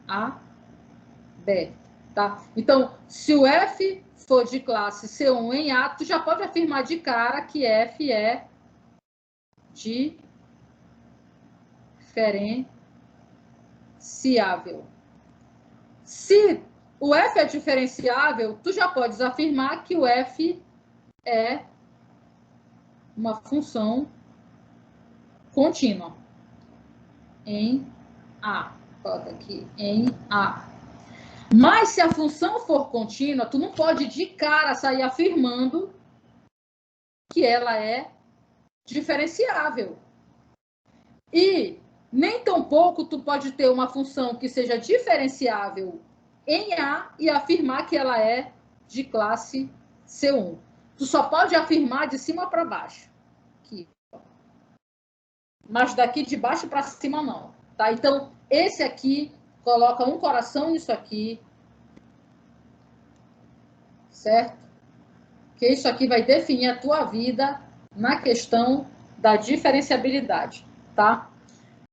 AB, tá? Então, se o F for de classe C1 em A, tu já pode afirmar de cara que F é diferenciável. Se o F é diferenciável, tu já podes afirmar que o F é uma função contínua em A. Coloca aqui, em A. Mas se a função for contínua, tu não pode de cara sair afirmando que ela é diferenciável. E nem tampouco tu pode ter uma função que seja diferenciável em A e afirmar que ela é de classe C1. Tu só pode afirmar de cima para baixo. Aqui. Mas daqui de baixo para cima não. Tá? Então, esse aqui, coloca um coração nisso aqui. Certo? Que isso aqui vai definir a tua vida na questão da diferenciabilidade. Tá?